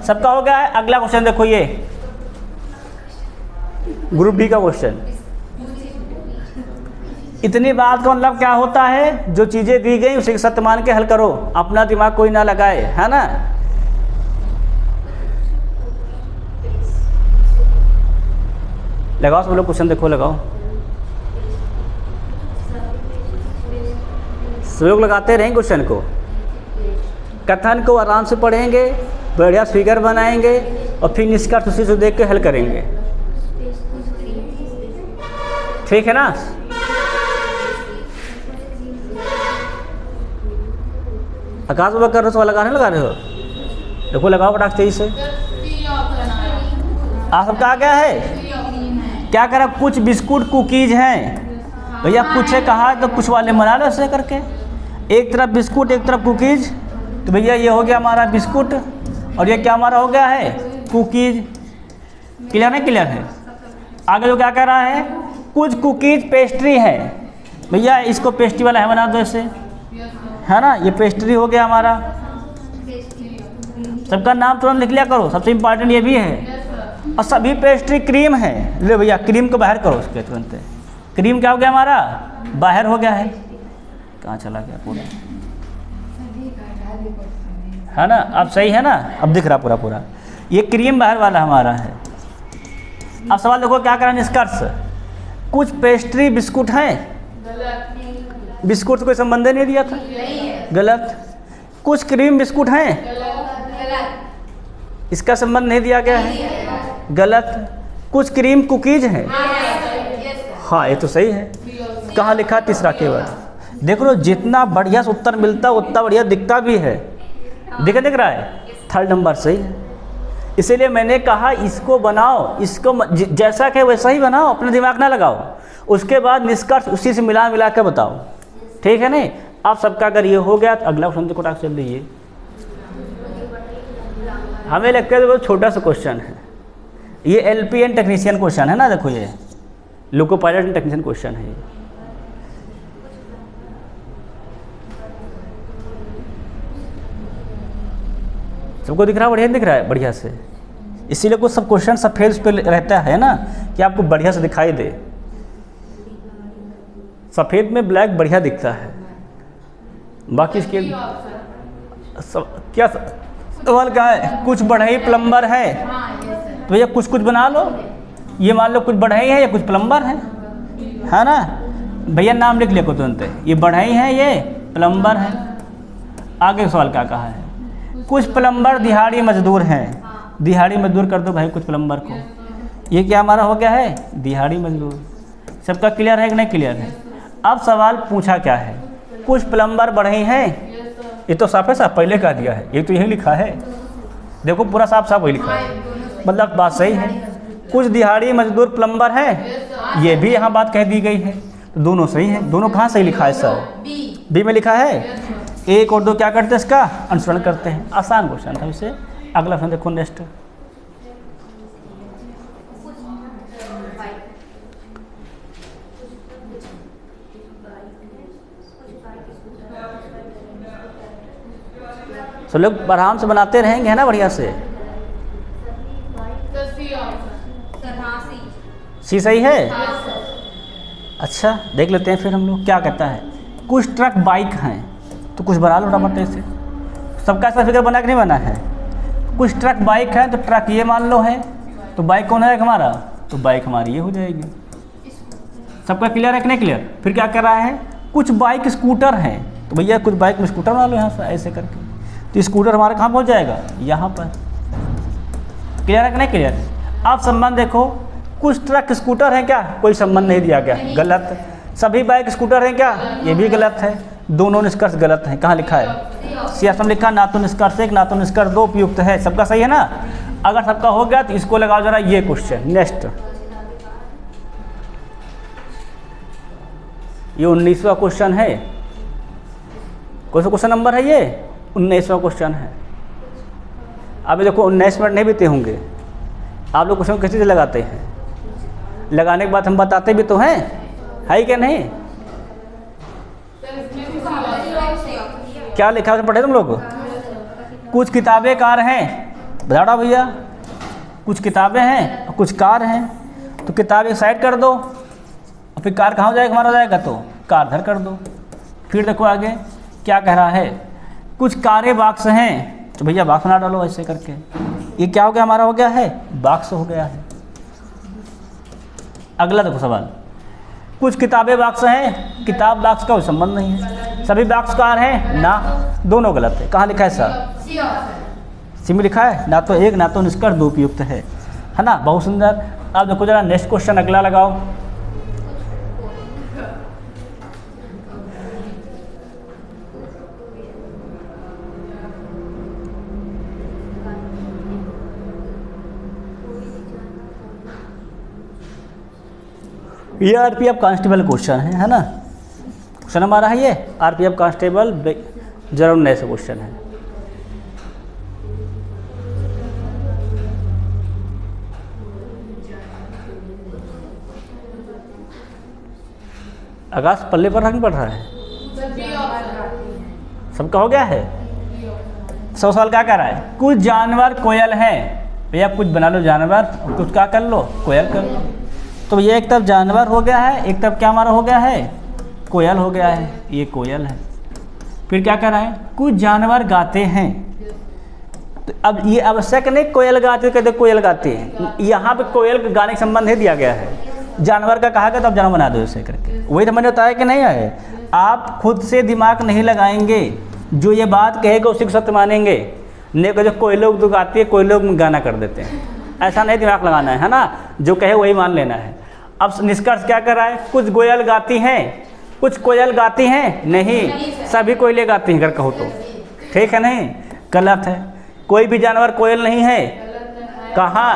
सबका हो गया है। अगला क्वेश्चन देखो, ये ग्रुप डी का क्वेश्चन। इतनी बात का मतलब क्या होता है? जो चीजें दी गई उसे सत्य मान के हल करो, अपना दिमाग कोई ना लगाए, है ना। लगाओ सब लोग क्वेश्चन, देखो लगाओ। सब लोग लगाते रहेंगे क्वेश्चन को। कथन को आराम से पढ़ेंगे, बढ़िया फिगर बनाएंगे, और फिर निष्कर्ष उसी से देख के हल करेंगे, ठीक है ना। आकाश बाबा कर रहे हो, लगा रहे हो? देखो लगाओ फटाक तेजी से। आप सबका आ गया है? क्या करा? कुछ बिस्कुट कुकीज हैं भैया। कुछ है कहा तो कुछ वाले बना लो ऐसे करके, एक तरफ बिस्कुट एक तरफ कुकीज। तो भैया ये हो गया हमारा बिस्कुट, और ये क्या हमारा हो गया है? कुकीज। क्लियर है? क्लियर है। आगे जो क्या कह रहा है? कुछ कुकीज पेस्ट्री है भैया, इसको पेस्ट्री वाला है बना दो ऐसे, है ना। ये पेस्ट्री हो गया हमारा। सबका नाम तुरंत लिख लिया करो, सबसे इम्पोर्टेंट ये भी है। और सभी पेस्ट्री क्रीम है। ले भैया क्रीम को बाहर करो उसके तुरंत। क्रीम क्या हो गया हमारा? बाहर हो गया है। कहाँ चला गया पूरा, है ना। अब सही है ना, अब दिख रहा पूरा। ये क्रीम बाहर वाला हमारा है, अब सवाल देखो क्या करा निष्कर्ष। कुछ पेस्ट्री बिस्कुट हैं, बिस्कुट से कोई संबंध नहीं दिया था, गलत। कुछ क्रीम बिस्कुट हैं, इसका संबंध नहीं दिया गया है, गलत। कुछ क्रीम कुकीज हैं, हाँ ये तो सही है। कहाँ लिखा तीसरा केवल। देख लो जितना बढ़िया से उत्तर मिलता उतना बढ़िया दिखता भी है, दिख रहा है। थर्ड नंबर सही है। इसीलिए मैंने कहा इसको बनाओ, इसको जैसा कि वैसा ही बनाओ, अपना दिमाग ना लगाओ, उसके बाद निष्कर्ष उसी से मिला मिला के बताओ, ठीक है नहीं। आप सबका अगर ये हो गया तो अगला क्वेश्चन को चल रही है। हमें लगता है बहुत छोटा सा क्वेश्चन है ये, एलपी एंड टेक्नीशियन क्वेश्चन है ना। देखो ये loco pilot and technician question है ये। सबको दिख रहा है, बढ़िया दिख रहा है, बढ़िया से। इसीलिए कुछ सब क्वेश्चन सफेद उस पर रहता है ना कि आपको बढ़िया से दिखाई दे। सफ़ेद में ब्लैक बढ़िया दिखता है, बाकी इसके क्या सवाल क्या है। कुछ बढ़ई प्लम्बर है, तो भैया कुछ कुछ बना लो। ये मान लो कुछ बढ़ई है या कुछ प्लम्बर है ना। भैया नाम लिख लिया को तुरंत, ये बढ़ई है ये प्लम्बर है। आगे सवाल क्या कहा है। कुछ प्लम्बर दिहाड़ी मजदूर हैं, दिहाड़ी मजदूर कर दो भाई कुछ प्लम्बर को। ये क्या हमारा हो गया है, दिहाड़ी मजदूर। सबका क्लियर है कि नहीं क्लियर है। अब सवाल पूछा क्या है, कुछ प्लम्बर बढ़ई हैं, ये तो साफ है, साफ पहले कह दिया है, ये तो यही लिखा है। देखो पूरा साफ साफ वही लिखा है, मतलब बात सही है। कुछ दिहाड़ी मजदूर प्लम्बर हैं, ये भी यहाँ बात कह दी गई है, तो दोनों सही है। दोनों कहाँ सही लिखा है सर, बी में लिखा है। एक और दो क्या करते हैं, इसका अनुसरण करते हैं। आसान क्वेश्चन था इसे। अगला क्वेश्चन देखो नेक्स्ट। तो लोग आराम से बनाते रहेंगे है ना बढ़िया से। सी सही है। अच्छा देख लेते हैं फिर हम लोग क्या कहता है। कुछ ट्रक बाइक हैं, तो कुछ बना लो टमाटर से। सबका ऐसा फिगर बना कि नहीं बना है। कुछ ट्रक बाइक है, तो ट्रक ये मान लो है, तो बाइक कौन है हमारा, तो बाइक हमारी ये हो जाएगी। सबका क्लियर है कि नहीं क्लियर। फिर क्या कर रहा है, कुछ बाइक स्कूटर हैं, तो भैया कुछ बाइक में स्कूटर बना लो यहाँ से ऐसे करके, तो स्कूटर हमारा कहाँ पहुँच जाएगा, यहाँ पर। क्लियर है कि नहीं क्लियर। आप संबंध देखो, कुछ ट्रक स्कूटर हैं क्या, कोई संबंध नहीं दिया गया, गलत। सभी बाइक स्कूटर हैं क्या, ये भी गलत है। दोनों निष्कर्ष गलत हैं। कहाँ लिखा है, सी ऑप्शन लिखा, ना तो निष्कर्ष एक ना तो निष्कर्ष दो उपयुक्त है। सबका सही है ना। अगर सबका हो गया तो इसको लगाओ जरा ये क्वेश्चन नेक्स्ट। ये 19वां क्वेश्चन है। कौन सा क्वेश्चन नंबर है ये, 19वां क्वेश्चन है। अभी देखो 19 मिनट नहीं बीते होंगे, आप लोग क्वेश्चन किसी से लगाते हैं, लगाने के बाद हम बताते भी तो हैं, है क्या नहीं। क्या लिखा है पढ़े तुम लोग। कुछ किताबें कार हैं, बताओ भैया। कुछ किताबें हैं और कुछ कार हैं, तो किताब एक साइड कर दो और फिर कार कहाँ हो जाएगा, हमारा हो जाएगा, तो कार धर कर दो। फिर देखो आगे क्या कह रहा है। कुछ कारें बाक्स हैं, तो भैया बाक्स बना डालो ऐसे करके। ये क्या हो गया, हमारा हो गया है बाक्स हो गया है। अगला देखो सवाल। कुछ किताबें बाक्स हैं, किताब बाक्स का कोई संबंध नहीं है। सभी बाक्स कार हैं ना, दोनों गलत है। कहाँ लिखा है सर, सी में लिखा है। ना तो एक ना तो निष्कर्ष दो उपयुक्त है ना। बहुत सुंदर। अब देखो जरा नेक्स्ट क्वेश्चन अगला लगाओ। ये आरपीएफ कांस्टेबल क्वेश्चन है ना। क्वेश्चन हमारा है ये आरपीएफ कांस्टेबल जरा नए से क्वेश्चन है। आकाश पल्ले पर रंग पड़ रहा है, सबका हो गया है। 100 सवाल क्या कह रहा है। कुछ जानवर कोयल है, भैया कुछ बना लो जानवर, कुछ क्या कर लो, कोयल कर लो। तो ये एक तरफ जानवर हो गया है, एक तरफ क्या हमारा हो गया है, कोयल हो गया है। ये कोयल है। फिर क्या कर रहा है, कुछ जानवर गाते हैं, तो अब ये आवश्यक नहीं कोयल गाती है कहते कोयल गाती है, यहाँ पे कोयल के गाने का संबंध ही दिया गया है। जानवर का कहा गया तो आप जानवर बना दो ऐसे करके, वही तो मैंने बताया कि नहीं है। आप खुद से दिमाग नहीं लगाएंगे, जो ये बात कहेगा उसी को सत्य मानेंगे। नहीं तो जो कोई लोग तो गाती है कोई लोग गाना कर देते हैं, ऐसा नहीं दिमाग लगाना है ना, जो कहे वही मान लेना है। अब निष्कर्ष क्या कर रहा है, कुछ कोयल गाती हैं कुछ कोयल गाती हैं नहीं, सभी कोयले गाती हैं अगर कहो तो, ठीक है नहीं, गलत है। कोई भी जानवर कोयल नहीं है, कहाँ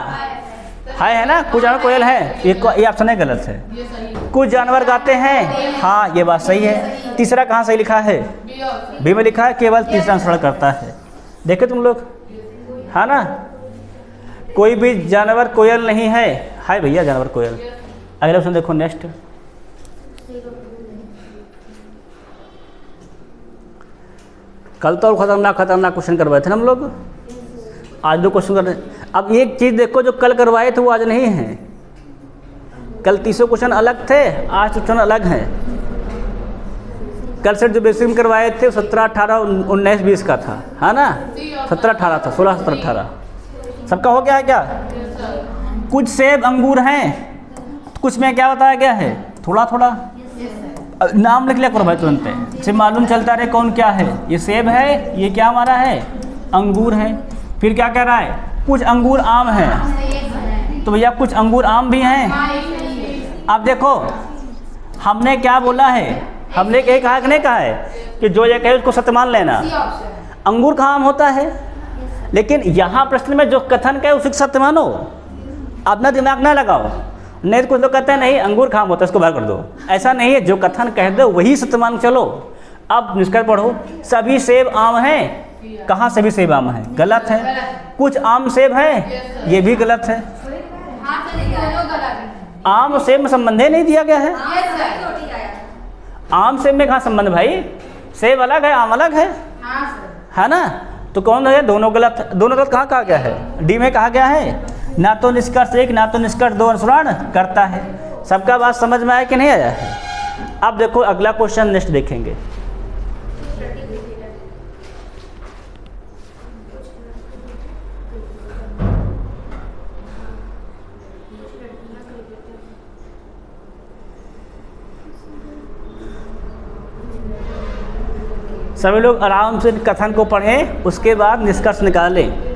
है ना, कुछ जानवर कोयल है, ये ऑप्शन है गलत है। कुछ जानवर गाते हैं, हाँ ये बात सही है। तीसरा कहाँ सही लिखा है, बी में लिखा है, केवल तीसरा अनुसरण करता है। देखे तुम लोग, है ना, कोई भी जानवर कोयल नहीं है, हाय भैया जानवर कोयल। अगला ऑप्शन देखो नेक्स्ट, कल तो खतरनाक क्वेश्चन करवाए थे ना हम लोग, आज दो क्वेश्चन कर रहे हैं। अब एक चीज़ देखो, जो कल करवाए थे वो आज नहीं है। कल 30 क्वेश्चन अलग थे, आज क्वेश्चन अलग हैं। कल से जो बेसिक करवाए थे 17, 18, 19, 20 का था, है ना, 17, 18 था, 16, 17, 18 सबका हो गया है क्या। कुछ सेब अंगूर हैं, कुछ में क्या बताया गया है, थोड़ा थोड़ा नाम लिख लिया करो भाई तुरंत, इससे मालूम चलता रहे कौन क्या है। ये सेब है, ये क्या हमारा है, अंगूर है। फिर क्या कह रहा है, कुछ अंगूर आम हैं, तो भैया कुछ अंगूर आम भी हैं। अब देखो हमने क्या बोला है, हमने एक कहा कि नहीं कहा है कि जो ये कहे उसको सत्य मान लेना। अंगूर कहाँ आम होता है, लेकिन यहाँ प्रश्न में जो कथन कहे उसे सत्य मानो, अपना दिमाग ना लगाओ। नहीं तो कुछ लोग कहते हैं नहीं अंगूर खाम होता है इसको बाहर कर दो, ऐसा नहीं है, जो कथन कह दो वही सत्य मान चलो। अब निष्कर्ष पढ़ो, सभी सेब आम हैं, कहाँ सभी सेब आम हैं, गलत है। कुछ आम सेब हैं, ये भी गलत है। आम और सेब में संबंध ही नहीं दिया गया है। आम सेब में कहाँ संबंध भाई, सेब अलग है आम अलग है ना, तो कौन है, दोनों गलत है। दोनों गलत कहाँ कहा गया है, डी में कहा गया है, ना तो निष्कर्ष 1 ना तो निष्कर्ष 2 अनुसरण करता है। सबका बात समझ में आया कि नहीं आया है। अब देखो अगला क्वेश्चन नेक्स्ट देखेंगे। सभी लोग आराम से कथन को पढ़ें, उसके बाद निष्कर्ष निकालें।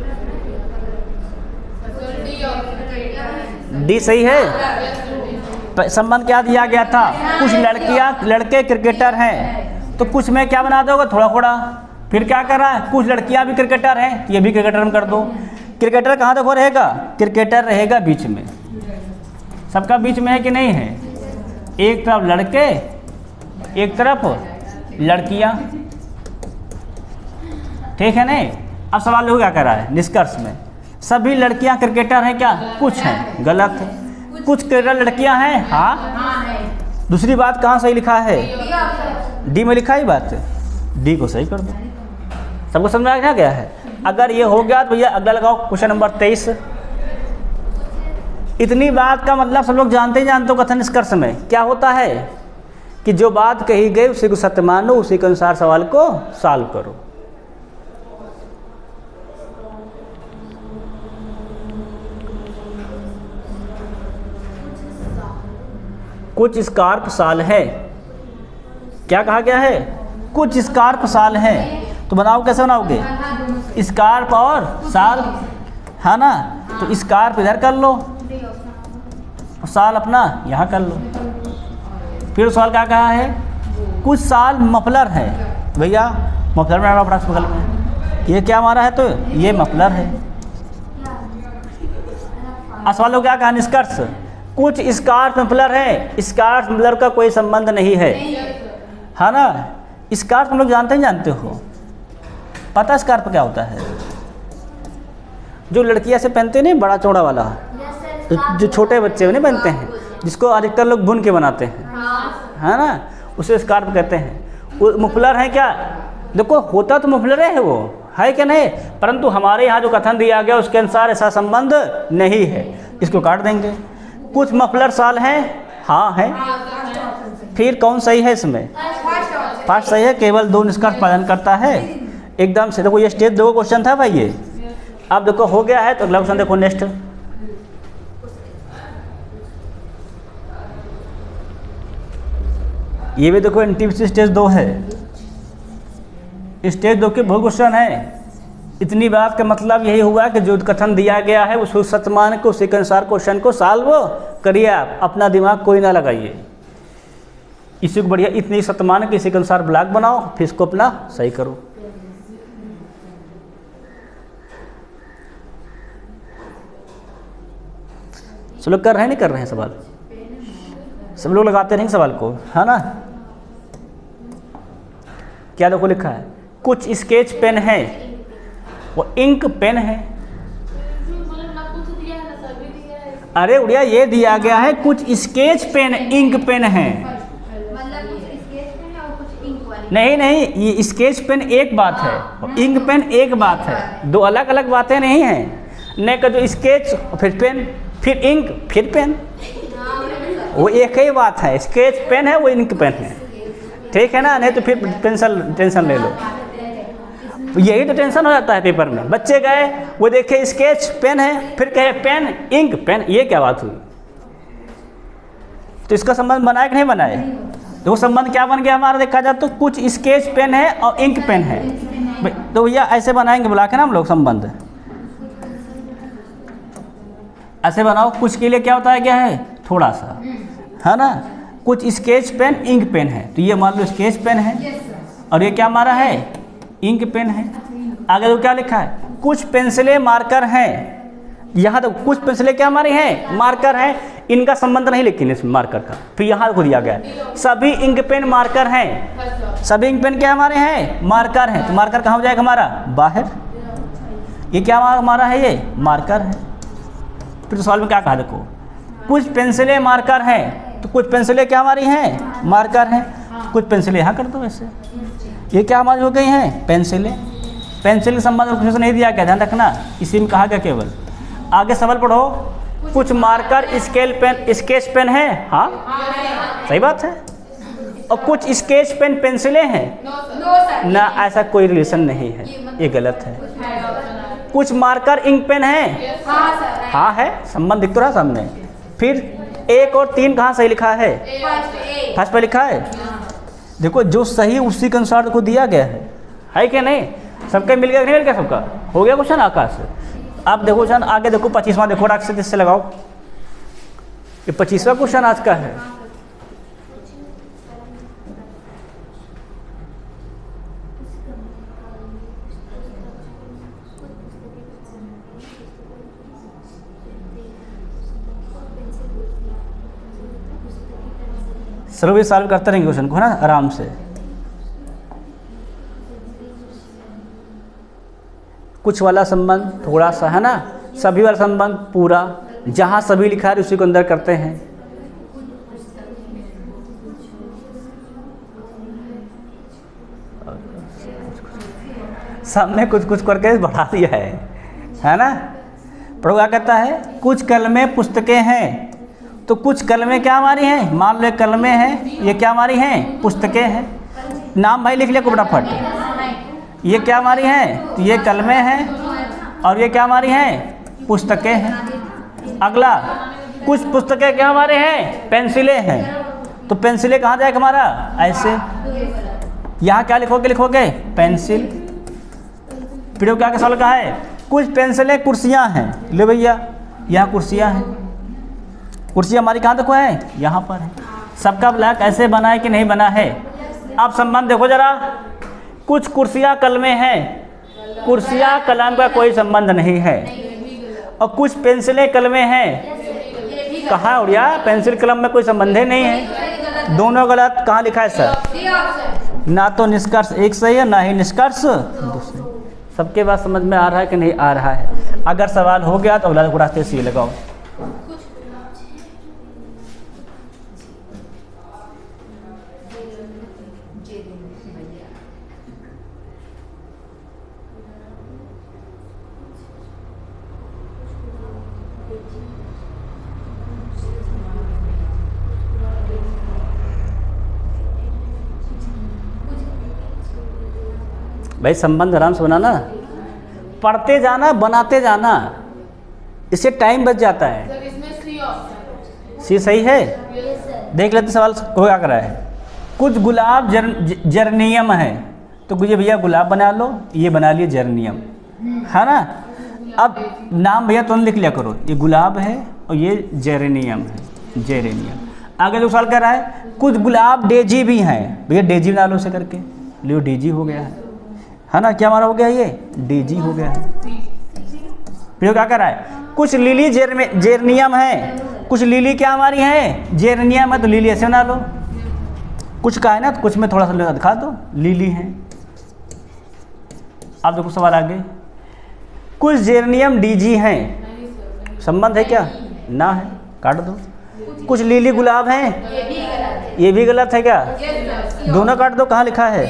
डी सही है। संबंध क्या दिया गया था, कुछ लड़के क्रिकेटर हैं, तो कुछ में क्या बना दोगे, थोड़ा थोड़ा। फिर क्या कर रहा है, कुछ लड़कियां भी क्रिकेटर हैं, ये भी क्रिकेटर में कर दो। क्रिकेटर कहाँ देखो रहेगा, क्रिकेटर रहेगा बीच में, सबका बीच में है कि नहीं है, एक तरफ लड़के एक तरफ लड़कियां, ठीक है नहीं। अब सवाल लोग क्या कर रहा है, निष्कर्ष में सभी लड़कियां क्रिकेटर हैं क्या, कुछ हैं, गलत है। कुछ क्रिकेटर लड़कियां हैं, हाँ। दूसरी बात कहाँ सही लिखा है, डी में लिखा ही बात है, डी को सही कर दो। सबको समझ में आ गया है। अगर ये हो गया तो भैया अगला लगाओ क्वेश्चन नंबर 23। इतनी बात का मतलब सब लोग जानते ही जानते हो। कथन निष्कर्ष में क्या होता है कि जो बात कही गई उसी को सत्य मानो, उसी के अनुसार सवाल को सॉल्व करो। कुछ स्कार्प साल है, क्या कहा गया है, कुछ स्कार्प साल है, तो बनाओ कैसे बनाओगे, स्कार्प और साल, है ना। तो स्कार्प इधर कर लो, साल अपना यहाँ कर लो। फिर सवाल क्या कहा है, कुछ साल मफलर है, भैया मफलर में बड़ा बगल में, ये क्या हमारा है, तो ये मफलर है। सवाल क्या कहा, निष्कर्ष कुछ स्कार्फ मफलर है, स्कार्फ मफलर का कोई संबंध नहीं है, है ना। स्कार्फ हम लोग जानते ही जानते हो, पता स्कार्फ क्या होता है, जो लड़कियां से पहनते नहीं, बड़ा चौड़ा वाला, जो छोटे बच्चे नहीं पहनते हैं, जिसको अधिकतर लोग बुन के बनाते हैं, है ना, उसे स्कार्फ कहते हैं। वो मफलर है क्या, देखो होता तो मफलर है वो, है क्या नहीं, परंतु हमारे यहाँ जो कथन दिया गया उसके अनुसार ऐसा संबंध नहीं है, इसको काट देंगे। कुछ मफलर साल हैं, हाँ है। फिर कौन सही है इसमें, फर्स्ट सही है, केवल 2 निष्कर्ष पालन करता है, एकदम से। देखो ये स्टेज 2 क्वेश्चन था भाई, ये अब देखो हो गया है तो अगला क्वेश्चन देखो नेक्स्ट। ये भी देखो एनटीपीसी स्टेज 2 है। स्टेज 2 के बहुत क्वेश्चन है। इतनी बात का मतलब यही हुआ कि जो कथन दिया गया है उसको सच मान के उसी के अनुसार क्वेश्चन को सॉल्व करिए। आप अपना दिमाग कोई ना लगाइए, इसी को बढ़िया इतनी सच मान के इसी के अनुसार ब्लॉग बनाओ, फिर इसको अपना सही करो। सब लोग कर रहे हैं नहीं कर रहे हैं सवाल? सब लोग लगाते रहेंगे सवाल को, है ना? क्या देखो लिखा है, कुछ स्केच पेन है, वो इंक पेन है। अरे उड़िया ये दिया गया है कुछ स्केच पेन इंक पेन है। नहीं नहीं, ये स्केच पेन एक बात है और इंक पेन एक बात है, दो अलग अलग बातें नहीं हैं। नहीं का जो स्केच फिर पेन फिर इंक फिर पेन, वो एक ही बात है। स्केच पेन है वो इंक पेन है, ठीक है ना? नहीं तो फिर टेंशन ले लो। यही तो टेंशन हो जाता है पेपर में। बच्चे गए वो देखे स्केच पेन है, फिर कहे पेन इंक पेन, ये क्या बात हुई? तो इसका संबंध बनाए कि नहीं बनाए? तो वो संबंध क्या बन गया हमारा? देखा जाए तो कुछ स्केच पेन है और इंक पेन है, तो भैया ऐसे बनाएंगे बुला के ना हम लोग संबंध, ऐसे बनाओ। कुछ के लिए क्या बताया गया है? थोड़ा सा, है ना? कुछ स्केच पेन इंक पेन है, तो ये मान लो स्केच पेन है और ये क्या हमारा है? इंक पेन है। आगे तो क्या लिखा है? कुछ पेंसिलें मार्कर हैं। यहाँ तो कुछ पेंसिलें क्या हमारी हैं? मार्कर हैं। इनका संबंध नहीं लेकिन इसमें मार्कर का। फिर यहाँ को दिया गया है सभी इंक पेन मार्कर हैं। सभी इंक पेन क्या हमारे हैं? मार्कर हैं। तो मार्कर कहाँ हो जाएगा हमारा? बाहर। ये क्या हमारा है? ये मार्कर है। फिर सवाल में क्या कहा देखो, कुछ पेंसिलें मार्कर हैं, तो कुछ पेंसिलें क्या हमारी हैं? मार्कर हैं। कुछ पेंसिलें यहाँ कर दो वैसे, ये क्या हमारी हो गई हैं? पेंसिलें। पेंसिल के संबंध में कुछ नहीं दिया गया, ध्यान रखना, इसी में कहा गया केवल। आगे सवाल पढ़ो, कुछ marker scale pen sketch pen है। हाँ सही बात है। और कुछ स्केच पेन पेंसिलें हैं ना, ऐसा कोई रिलेशन नहीं है, ये गलत है। कुछ मार्कर इंक पेन है। हाँ है, संबंध दिख तो रहा सामने। फिर 1 और 3 कहाँ सही लिखा है? फर्स्ट पे लिखा है। देखो जो सही उसी के अनुसार को दिया गया है कि नहीं? सबका मिल गया कि नहीं मिल गया? सबका हो गया क्वेश्चन आकाश। अब देखो क्वेश्चन आगे देखो, 25वां देखो राख से जिससे लगाओ। ये 25वां क्वेश्चन आज का है। चलो ये सॉल्व करते रहेंगे क्वेश्चन को, है ना, आराम से। कुछ वाला संबंध थोड़ा सा, है ना, सभी वाला संबंध पूरा, जहाँ सभी लिखा है उसी को अंदर करते हैं। सबने कुछ कुछ करके बढ़ा दिया है ना। प्रभु क्या कहता है? कुछ कलमें पुस्तकें हैं, तो कुछ कलमें क्या हमारी हैं? मान लो कलमें हैं, ये क्या हमारी हैं? पुस्तकें हैं। नाम भाई लिख लिया को फटाफट। ये क्या हमारी हैं? तो ये कलमें हैं और ये क्या हमारी हैं? पुस्तकें हैं। अगला, कुछ पुस्तकें क्या हमारे हैं? पेंसिलें हैं। तो पेंसिलें कहाँ जाएगा हमारा? ऐसे। यहाँ क्या लिखोगे? लिखोगे पेंसिल। फिर क्या सवाल कहा है? कुछ पेंसिलें कुर्सियाँ हैं। ले भैया यहाँ कुर्सियाँ हैं। कुर्सी हमारी कहाँ तक है? यहाँ पर है। सबका ब्लॉक ऐसे बना है कि नहीं बना है? आप संबंध देखो जरा। कुछ कुर्सियाँ कलमें हैं, कुर्सियाँ कलम का कोई संबंध नहीं है। और कुछ पेंसिलें कलमें हैं, कहाँ उड़िया? पेंसिल कलम में कोई संबंध ही नहीं है। दोनों गलत। कहाँ लिखा है सर? ना तो निष्कर्ष एक सही है, ना ही निष्कर्ष दूसरे। सबके बात समझ में आ रहा है कि नहीं आ रहा है? अगर सवाल हो गया तो अगला रास्ते से लगाओ। भाई संबंध आराम से बनाना, पढ़ते जाना, बनाते जाना, इससे टाइम बच जाता है। सर इसमें सी ऑप्शन सी सही है। देख लेते सवाल को क्या कर रहा है। कुछ गुलाब जर्नियम है, तो ये भैया गुलाब बना लो, ये बना लिए जर्नियम, है ना। अब नाम भैया तुरंत लिख लिया करो, ये गुलाब है और ये जेरेनियम है, जेरेनियम। आगे जो सवाल कर रहा है, कुछ गुलाब डेजी भी हैं, भैया डेजी बना लो, उसे करके लियो, डेजी हो गया है ना। क्या हमारा हो गया, ये डेजी हो गया है। फिर क्या कर रहा है, कुछ लिली जेरनियम है, कुछ लिली क्या हमारी है, जेरनियम है, तो लिली ऐसे बना लो। कुछ का है ना, तो कुछ में थोड़ा सा दिखा दो, लिली है। अब देखो सवाल आगे, कुछ जेरनियम डीजी हैं, संबंध है क्या, ना है, काट दो। कुछ लिली गुलाब हैं, ये भी गलत है क्या, दोनों काट दो। कहाँ लिखा है,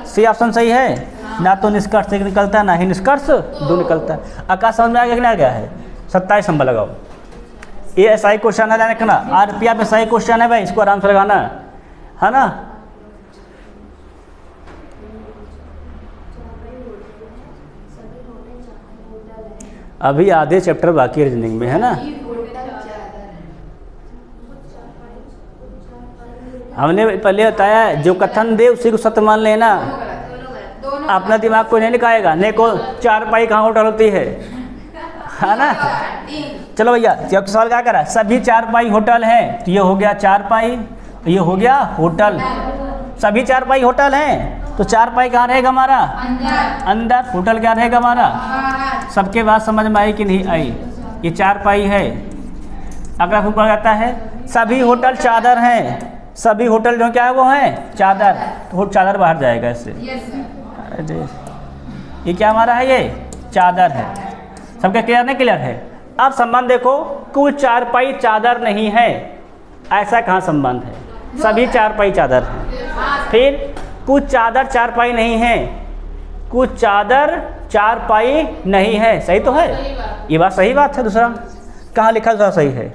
सी ऑप्शन सही है। ना तो निष्कर्ष एक निकलता है, ना ही निष्कर्ष दो निकलता है। आकाश समझ में आ गया कि नहीं आ गया है। 27 नंबर लगाओ। ये ऐसा ही क्वेश्चन है, रखना आरपीआर पे सही क्वेश्चन है भाई, इसको आराम से लगाना है ना। अभी आधे चैप्टर बाकी रीजनिंग में, है ना। हमने पहले बताया, जो कथन दे उसी को सत्य मान लेना। अपना दिमाग को नहीं निकालेगा, नहीं को चारपाई कहाँ होटल होती है ना। चलो भैया, जब सवाल क्या करा, सभी चारपाई होटल हैं, तो ये हो गया चारपाई, ये हो गया होटल। सभी चारपाई होटल हैं, तो चारपाई कहाँ रहेगा हमारा, अंदर। होटल क्या रहेगा हमारा, सबके बात समझ में आई कि नहीं आई। ये चारपाई है। अगला ऊपर जाता है, सभी होटल चादर हैं, सभी होटल जो क्या है वो है चादर, तो चादर बाहर जाएगा इससे। ये क्या हमारा है, ये चादर है। सबका क्लियर नहीं, क्लियर है। अब संबंध देखो, कुछ चारपाई चादर नहीं है, ऐसा कहाँ संबंध है, सभी चारपाई चादर है। फिर कुछ चादर चारपाई नहीं है, कुछ चादर चारपाई नहीं है, सही तो है, ये बात सही बात है। दूसरा कहाँ लिखा, दूसरा सही है,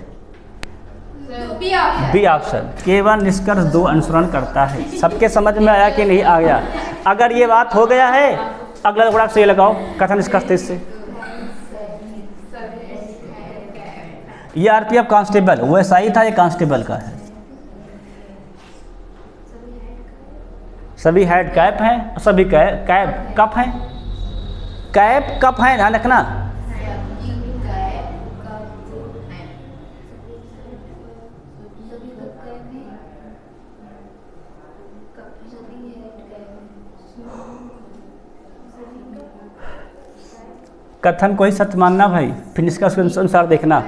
बी ऑप्शन। केवल निष्कर्ष दो अनुसरण करता है। सबके समझ में आया कि नहीं आ गया। अगर ये बात हो गया है, अगला थोड़ा से लगाओ, कथन निष्कर्ष इससे। ये आरपीएफ कांस्टेबल वैसा ही था, ये कांस्टेबल का है। सभी हेड कैप हैं, सभी कैप कप हैं, कैप कप हैं, ध्यान रखना। कथन को ही सत्य मानना भाई, फिर इसका उसके अनुसार देखना।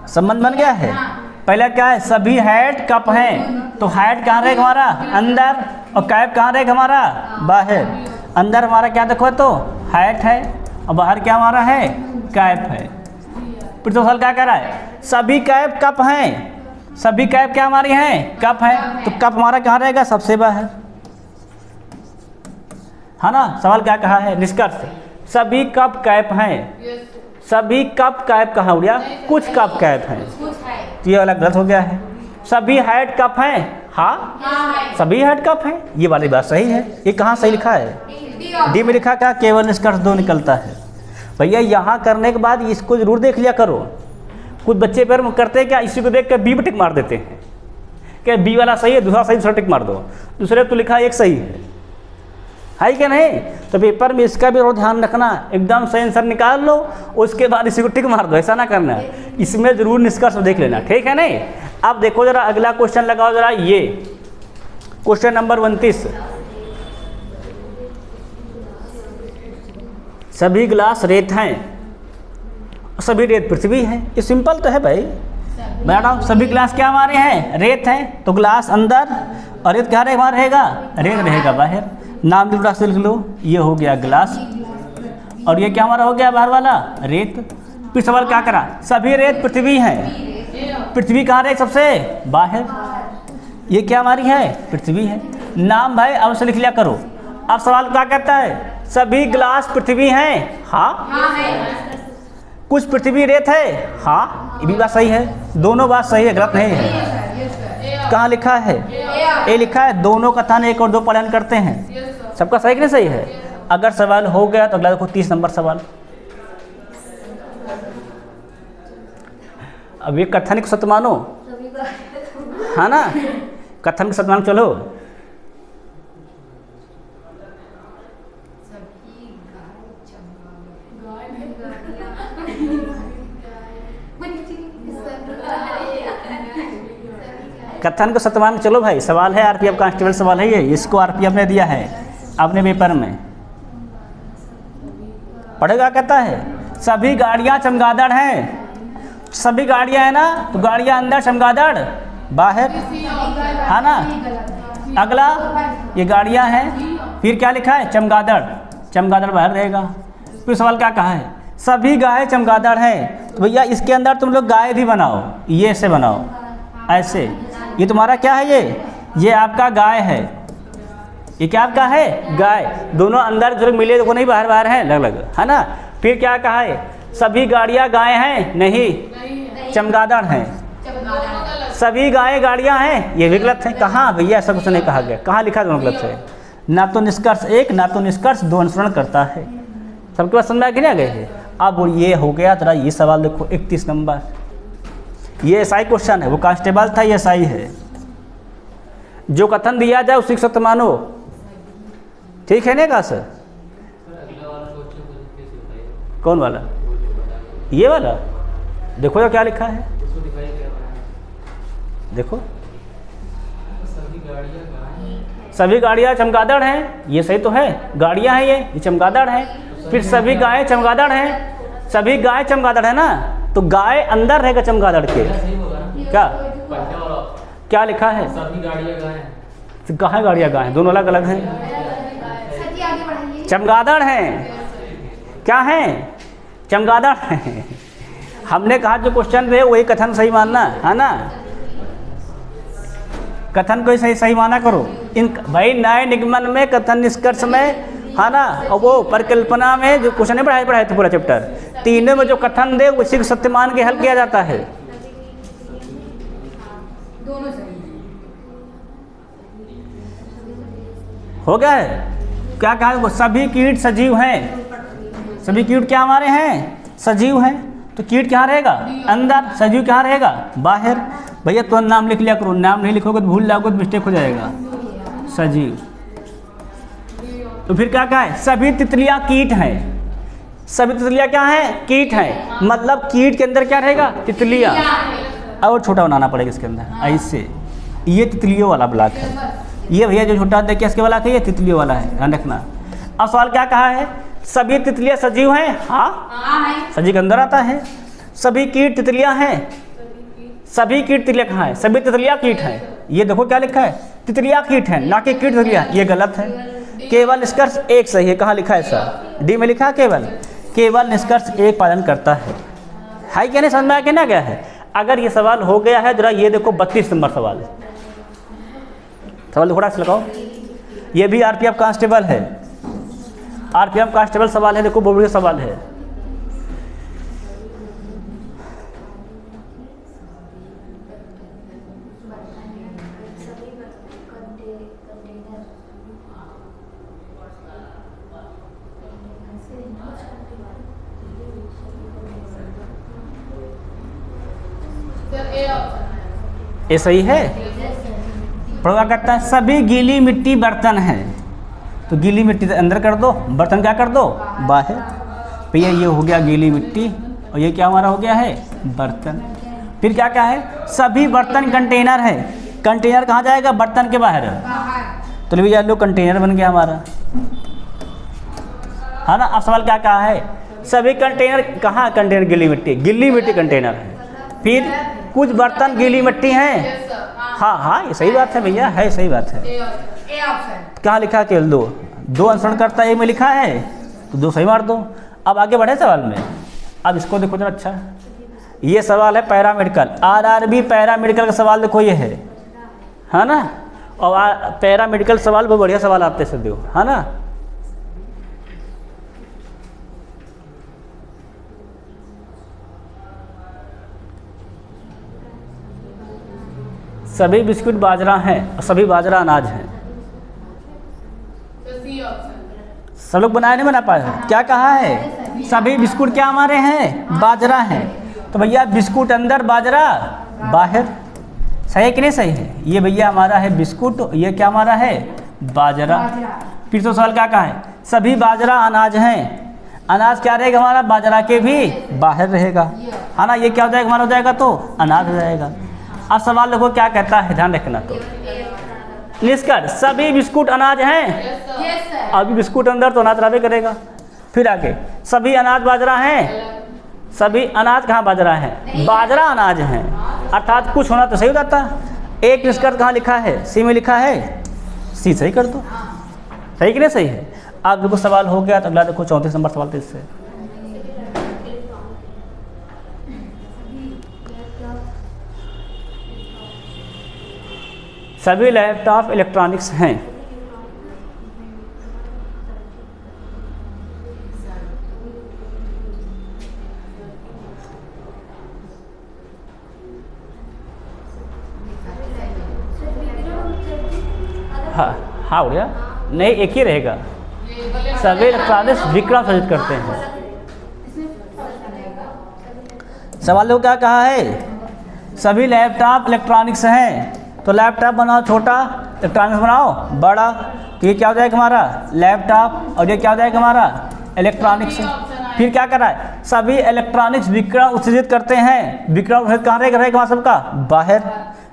संबंध बन गया है। पहला क्या है, सभी हेड कप हैं, तो हेड कहाँ रहेगा हमारा, अंदर, और कैप कहाँ रहेगा हमारा, बाहर। अंदर हमारा क्या देखो तो हेड है, और बाहर क्या हमारा है, कैप है। फिर तो सवाल क्या कह रहा है, सभी कैप कप हैं, सभी कैप क्या हमारी हैं, कप है, तो कप हमारा कहाँ रहेगा, सबसे बाहर, है ना। सवाल क्या कहा है, निष्कर्ष, सभी कप कैप हैं, सभी कप कैप कहाँ हो गया, कुछ कप कैप हैं, तो ये वाला गलत हो गया है। सभी हेड कप हैं, हाँ सभी हेड कप हैं, ये वाली बात सही है। ये कहाँ सही लिखा है, डी में लिखा, क्या केवल निष्कर्ष दो निकलता है। भैया यहाँ करने के बाद इसको जरूर देख लिया करो। कुछ बच्चे पर करते हैं क्या, इसी को देख कर बी में टिक मार देते हैं, क्या बी वाला सही है, दूसरा सही, दूसरा टिक मार दो, दूसरे तो लिखा एक सही है क्या नहीं। तो पेपर में इसका भी और ध्यान रखना, एकदम सही आंसर निकाल लो, उसके बाद इसी को टिक मार दो, ऐसा ना करना। इसमें जरूर निष्कर्ष देख लेना, ठीक है नहीं। अब देखो जरा अगला क्वेश्चन लगाओ जरा, ये क्वेश्चन नंबर 29। सभी गिलास रेत हैं, सभी रेत पृथ्वी है। ये सिंपल तो है भाई, मैडम सभी गिलास क्या हमारे हैं, रेत हैं, तो गिलास अंदर और रेत क्या रहेगा, रेत रहेगा बाहर। नाम भी से लिख लो, ये हो गया गिलास, और ये क्या हमारा हो गया बाहर वाला, रेत। फिर सवाल क्या करा, सभी रेत पृथ्वी हैं, पृथ्वी कहाँ रहे सबसे बाहर, ये क्या हमारी है, पृथ्वी है। नाम भाई अब से लिख लिया करो। अब सवाल क्या कहता है, सभी गिलास पृथ्वी हैं, हाँ, कुछ पृथ्वी रेत है, हाँ, ये भी बात सही है, दोनों बात सही है, गलत नहीं है। कहाँ लिखा है, ए लिखा है, दोनों कथन एक और दो पालन करते हैं, सबका सही कि नहीं सही है। अगर सवाल हो गया तो अगला देखो 30 नंबर सवाल। अब ये कथन को सत्य मानो, है ना, कथन को सत्य मानो। चलो कथन को सत्य मान, चलो भाई सवाल है आरपीएफ कांस्टेबल सवाल है ये, इसको आरपीएफ ने दिया है अपने पेपर में, पढ़ेगा। कहता है सभी गाड़ियां चमगादड़ हैं, सभी गाड़ियां है ना, तो गाड़ियां अंदर चमगादड़ बाहर, है ना। अगला ये गाड़ियां हैं, फिर क्या लिखा है चमगादड़, चमगादड़ बाहर रहेगा। फिर सवाल क्या कहा है, सभी गाय चमगादड़ हैं, तो भैया इसके अंदर तुम लोग गाय भी बनाओ, ये ऐसे बनाओ, ऐसे। ये तुम्हारा क्या है, ये आपका गाय है, ये क्या आपका है गाय। दोनों अंदर जो मिले देखो नहीं, बाहर बाहर हैं अलग अलग, है ना। फिर क्या कहा है, सभी गाड़ियां गाय हैं, नहीं चमगादड़ हैं। सभी गाय गाड़ियां हैं, ये भी गलत है। कहाँ भैया, ऐसा कुछ नहीं कहा गया, कहाँ लिखा दोनों गलत है। ना तो निष्कर्ष एक, ना तो निष्कर्ष दो अनुसरण करता है। सबके पास समझ में आ गए हैं। अब ये हो गया, जरा ये सवाल देखो 31 नंबर, ये एसआई क्वेश्चन है, वो कांस्टेबल था, ये एसआई है। जो कथन दिया जाए उसी को सत्य मानो, ठीक है ना। कहा सर कौन वाला, ये वाला देखो तो क्या लिखा है, देखो सभी गाड़ियाँ चमगादड़ हैं, ये सही तो है, गाड़ियाँ हैं ये चमगादड़ हैं। फिर सभी गाय चमगादड़ हैं, सभी गाय चमगादड़ है ना, तो गाय अंदर रहेगा चमगादड़ के। क्या लिखा है, सभी गाड़ियाँ गाय हैं, कहाँ गाड़ियाँ गाय हैं, दोनों अलग अलग हैं। चमगादड़ हैं, क्या हैं चमगादड़ हैं। हमने कहा जो क्वेश्चन थे वही कथन सही मानना, है ना, कथन को सही सही माना करो। इन भाई न्याय निगमन में, कथन निष्कर्ष में, है ना, और वो परिकल्पना में जो क्वेश्चन नहीं पढ़ाए थे पूरा चैप्टर, तीनों में जो कथन दे उसी को सत्य मान के हल किया जाता है। हो गया है। क्या कहा वो, सभी कीट सजीव हैं, सभी कीट क्या हमारे हैं सजीव हैं, तो कीट कहाँ रहेगा अंदर, सजीव कहाँ रहेगा बाहर। भैया तो नाम लिख लिया करो, नाम नहीं लिखोगे तो भूल जाओगे तो मिस्टेक हो जाएगा। सजीव, तो फिर क्या कहा है, सभी तितलियां कीट हैं, सभी तितलियां क्या हैं कीट हैं, मतलब कीट के अंदर क्या रहेगा तितलियां। और छोटा बनाना पड़ेगा इसके अंदर ऐसे, ये तितलियों वाला ब्लॉक है, ये भैया जो छोटा देखिए इसके वाला है ये तितलियों वाला है, ध्यान रखना। अब सवाल क्या कहा है, सभी तितलियां सजीव हैं, हाँ सजीव के अंदर आता है। सभी कीट तितलियां हैं, सभी कीट तितलियां कहाँ है, सभी तितलियां कीट हैं। ये देखो क्या लिखा है, तितलियां कीट हैं, ना कि कीट तितलियां, ये गलत है। केवल निष्कर्ष एक सही है, कहाँ लिखा है सर, डी में लिखा है केवल निष्कर्ष एक पालन करता है क्या नहीं, समझ में आ गया ना क्या है। अगर ये सवाल हो गया है, जरा ये देखो 32 नंबर सवाल थोड़ा सा लगाओ, ये भी आरपीएफ कांस्टेबल है, आरपीएफ कांस्टेबल सवाल है, देखो बहुत बढ़िया सवाल है। ये सही है। पढ़वा करता है, सभी गीली मिट्टी बर्तन है, तो गीली मिट्टी अंदर कर दो, बर्तन क्या कर दो बाहर। भैया ये हो गया गीली मिट्टी, और ये क्या हमारा हो गया है बर्तन। फिर क्या क्या है, सभी बर्तन कंटेनर है, कंटेनर कहाँ जाएगा बर्तन के बाहर, तो भैया लो कंटेनर बन गया हमारा, है ना। अब सवाल क्या कहा है, सभी कंटेनर कहाँ, कंटेनर गीली मिट्टी कंटेनर है। फिर कुछ बर्तन गीली मिट्टी हैं, हाँ ये सही बात है भैया, है सही बात है। कहाँ लिखा है, केवल दो अनुसरण करता है, एक में लिखा है तो दो सही मार दो। अब आगे बढ़े सवाल में, अब इसको देखो जरा अच्छा, ये सवाल है पैरामेडिकल, आरआरबी पैरामेडिकल का सवाल देखो ये है ना। और पैरामेडिकल सवाल बहुत बढ़िया सवाल आते से दो, है ना। सभी बिस्कुट बाजरा हैं और सभी बाजरा अनाज हैं, सब लोग बनाए नहीं बना पाए? क्या कहा है? सभी बिस्कुट क्या हमारे हैं? बाजरा हैं। तो भैया बिस्कुट अंदर, बाजरा बाहर। सही है कि नहीं सही है? ये भैया हमारा है बिस्कुट, ये क्या हमारा है? बाजरा। फिर तो सवाल क्या कहा है? सभी बाजरा अनाज हैं। अनाज क्या रहेगा हमारा? बाजरा के भी बाहर रहेगा, है ना। ये क्या हो जाएगा हमारा? हो जाएगा तो अनाज हो जाएगा। अब सवाल देखो क्या कहता है, ध्यान रखना। तो निष्कर्ष, सभी बिस्कुट अनाज हैं। अभी बिस्कुट अंदर तो अनाज रहे करेगा। फिर आगे, सभी अनाज बाजरा हैं। सभी अनाज कहाँ बाजरा है? बाजरा अनाज हैं, अर्थात कुछ होना तो सही हो जाता। एक निष्कर्ष कहाँ लिखा है? सी में लिखा है, सी सही कर दो। सही कि नहीं सही है? आप देखो सवाल हो गया। तो अगला देखो 34 नंबर सवाल। तो इससे सभी लैपटॉप इलेक्ट्रॉनिक्स हैं। हाँ हो गया? नहीं, एक ही रहेगा। सभी इलेक्ट्रॉनिक्स विकिरण उत्सर्जित करते हैं। सवाल को क्या कहा है? सभी लैपटॉप इलेक्ट्रॉनिक्स हैं। तो लैपटॉप बनाओ छोटा, इलेक्ट्रॉनिक्स बनाओ बड़ा। तो ये क्या हो जाएगा हमारा? लैपटॉप। और ये क्या हो जाएगा हमारा? इलेक्ट्रॉनिक्स। फिर क्या कर रहा है? सभी इलेक्ट्रॉनिक्स विकिरण उत्सर्जित करते हैं। विकिरण उत्सर्जित कहाँ रहेगा वहाँ सबका? बाहर।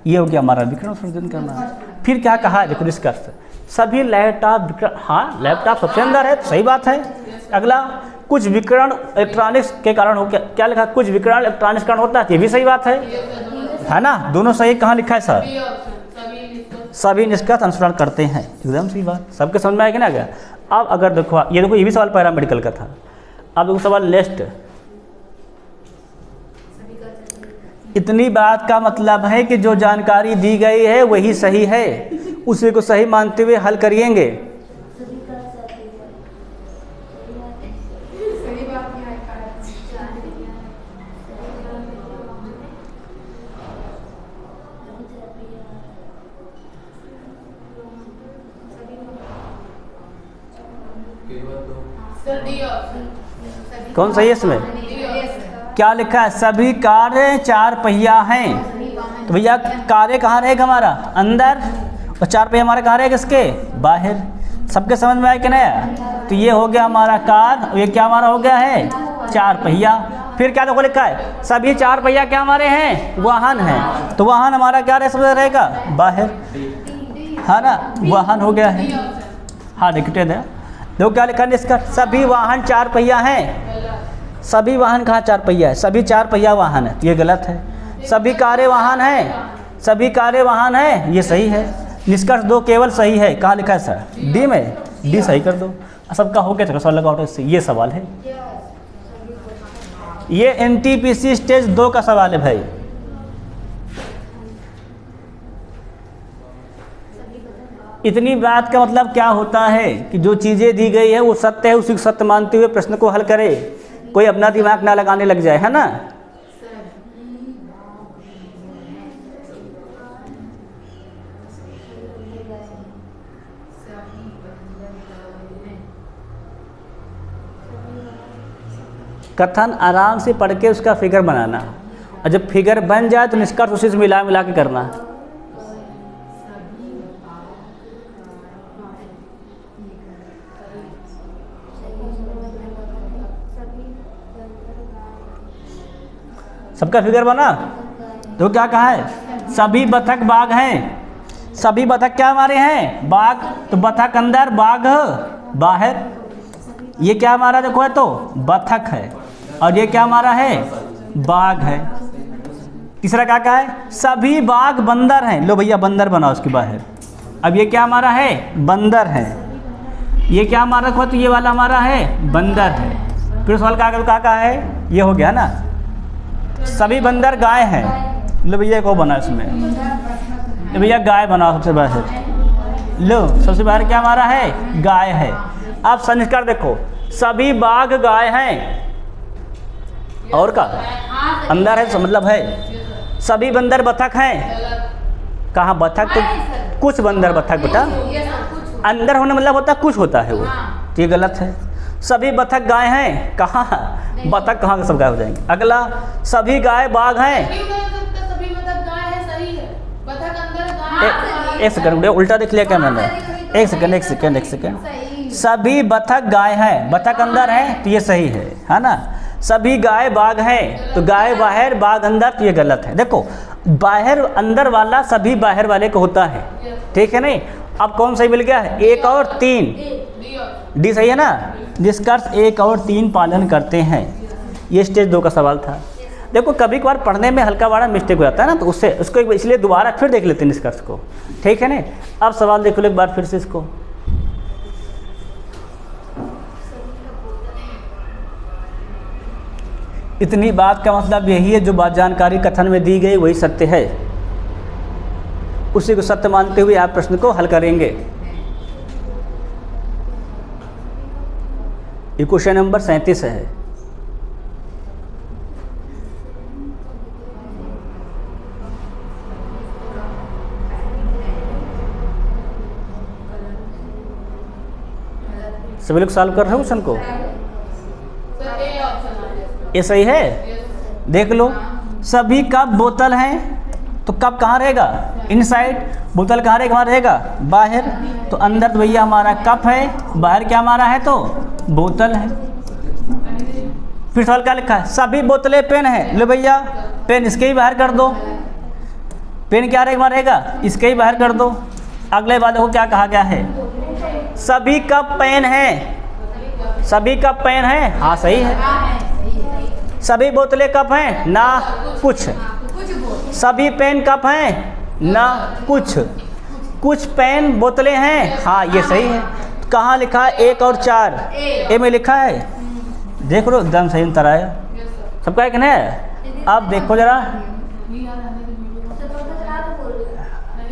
ये हो गया हमारा विकिरण उत्सर्जन करना। फिर क्या कहा है? देखो निष्कर्ष, सभी लैपटॉप विकिरण, हाँ लैपटॉप सबसे अंदर है, तो सही बात है। अगला, कुछ विकिरण इलेक्ट्रॉनिक्स के कारण हो, क्या लिखा? कुछ विकिरण इलेक्ट्रॉनिक्स कारण होता है, ये भी सही बात है ना। दोनों सही। कहाँ लिखा है सर? सभी निष्कर्ष अनुसरण करते हैं, एकदम सही बात। सबके समझ में आएगा ना क्या? अब अगर देखो, ये देखो, ये भी सवाल पैरामेडिकल का था। अब देखो सवाल नेक्स्ट, इतनी बात का मतलब है कि जो जानकारी दी गई है वही सही है, उसी को सही मानते हुए हल करिएंगे। कौन सही है इसमें? क्या लिखा है? सभी कार्य चार पहिया हैं। तो भैया कार्य कहाँ रहेगा हमारा? अंदर। और चार पहिया हमारा कहाँ रहेगा? किसके? बाहर। सबके समझ में आया कि नहीं? तो ये हो गया हमारा कार, और ये क्या हमारा हो गया है? चार पहिया। फिर क्या देखो लिखा है? सभी चार पहिया क्या हमारे हैं? वाहन हैं। तो वाहन हमारा क्या रहेगा? बाहर, है ना। वाहन हो गया है, हाँ निकटेड है। देखो क्या लिखा है इसका? सभी वाहन चार पहिया हैं। सभी वाहन कहाँ चार पहिया है? सभी चार पहिया वाहन है, तो ये गलत है। सभी कारें वाहन हैं। सभी कारें वाहन हैं, ये सही है। निष्कर्ष दो केवल सही है। कहाँ लिखा है सर? डी में। डी सही कर दो। सबका हो गया, सवाल लगाओ। इससे ये सवाल है, ये NTPC स्टेज 2 का सवाल है भाई। इतनी बात का मतलब क्या होता है कि जो चीज़ें दी गई है वो सत्य है, उसी को सत्य मानते हुए प्रश्न को हल करे, कोई अपना दिमाग ना लगाने लग जाए, है ना। कथन आराम से पढ़ के उसका फिगर बनाना, और जब फिगर बन जाए तो निष्कर्ष उसी से मिला मिला के करना। सबका फिगर बना तो क्या कहा है? सभी बतख बाघ हैं। सभी बतख क्या हमारे हैं? बाघ। तो बतख अंदर, बाघ बाहर। ये क्या हमारा देखो है तो बतख है, और ये क्या हमारा है? बाघ है। तीसरा क्या कहा है? सभी बाघ बंदर हैं। लो भैया बंदर बनाओ उसके बाहर। अब ये क्या हमारा है? बंदर है। ये क्या हमारा देखो तो ये वाला हमारा है बंदर है। फिर सवाल क्या कहा है? ये हो गया ना। सभी बंदर गाय हैं। लो भैया को बना इसमें। लो भैया गाय बनाओ सबसे बाहर। लो सबसे बाहर क्या हमारा है? गाय है। अब संस्कार देखो, सभी बाघ गाय हैं, और का अंदर है, मतलब है। सभी बंदर बतख हैं। कहाँ बतख? तो कुछ बंदर बतख बेटा, अंदर होने मतलब होता कुछ होता है वो। तो ये गलत है। सभी बतख गाय हैं, कहाँ बतख कहाँ के सब गाय हो जाएंगे। अगला, सभी गाय बाघ हैं। सभी बतख गाय है, सही है। बतख अंदर गाय। एक सेकंड, उल्टा देख लिया क्या मैंने? एक सेकंड। सभी बतख गाय हैं, बतख अंदर है तो ये सही है ना। सभी गाय बाघ हैं, तो गाय बाहर बाघ अंदर, तो ये गलत है। देखो बाहर अंदर वाला सभी बाहर वाले को होता है, ठीक है नहीं। अब कौन सही मिल गया है? 1 और 3, डी सही है ना। निष्कर्ष 1 और 3 पालन करते हैं। ये स्टेज 2 का सवाल था। देखो कभी कभार पढ़ने में हल्का बड़ा मिस्टेक हो जाता है ना, तो उससे उसको इसलिए दोबारा फिर देख लेते हैं निष्कर्ष को, ठीक है ना। अब सवाल देख लो एक बार फिर से इसको। इतनी बात का मतलब यही है, जो बात जानकारी कथन में दी गई वही सत्य है, उसी को सत्य मानते हुए आप प्रश्न को हल करेंगे। ये क्वेश्चन नंबर 37 है। सभी लोग सॉल्व कर रहे हो क्वेश्चन को? ये सही है। देख लो, सभी कप बोतल हैं, तो कप कहाँ रहेगा? इनसाइड। बोतल कहाँ रहेगा? हमारा रहेगा बाहर। तो अंदर तो भैया हमारा कप है, बाहर क्या हमारा है? तो बोतल है। फिर सवाल क्या लिखा है? सभी बोतलें पेन है। लो भैया पेन इसके ही बाहर कर दो। पेन क्या रहेगा? हमारा रहेगा इसके ही बाहर कर दो। अगले वाले को क्या कहा गया है? सभी कप पेन है। सभी कप पेन है, हाँ सही है। सभी बोतलें कप हैं ना, कुछ। सभी पेन कप हैं ना, कुछ। कुछ पेन बोतलें हैं, हाँ ये सही है। कहाँ लिखा है? 1 और 4 ए में लिखा है। देख लो एकदम सही उत्तर आया सबका, एक ना। अब देखो जरा,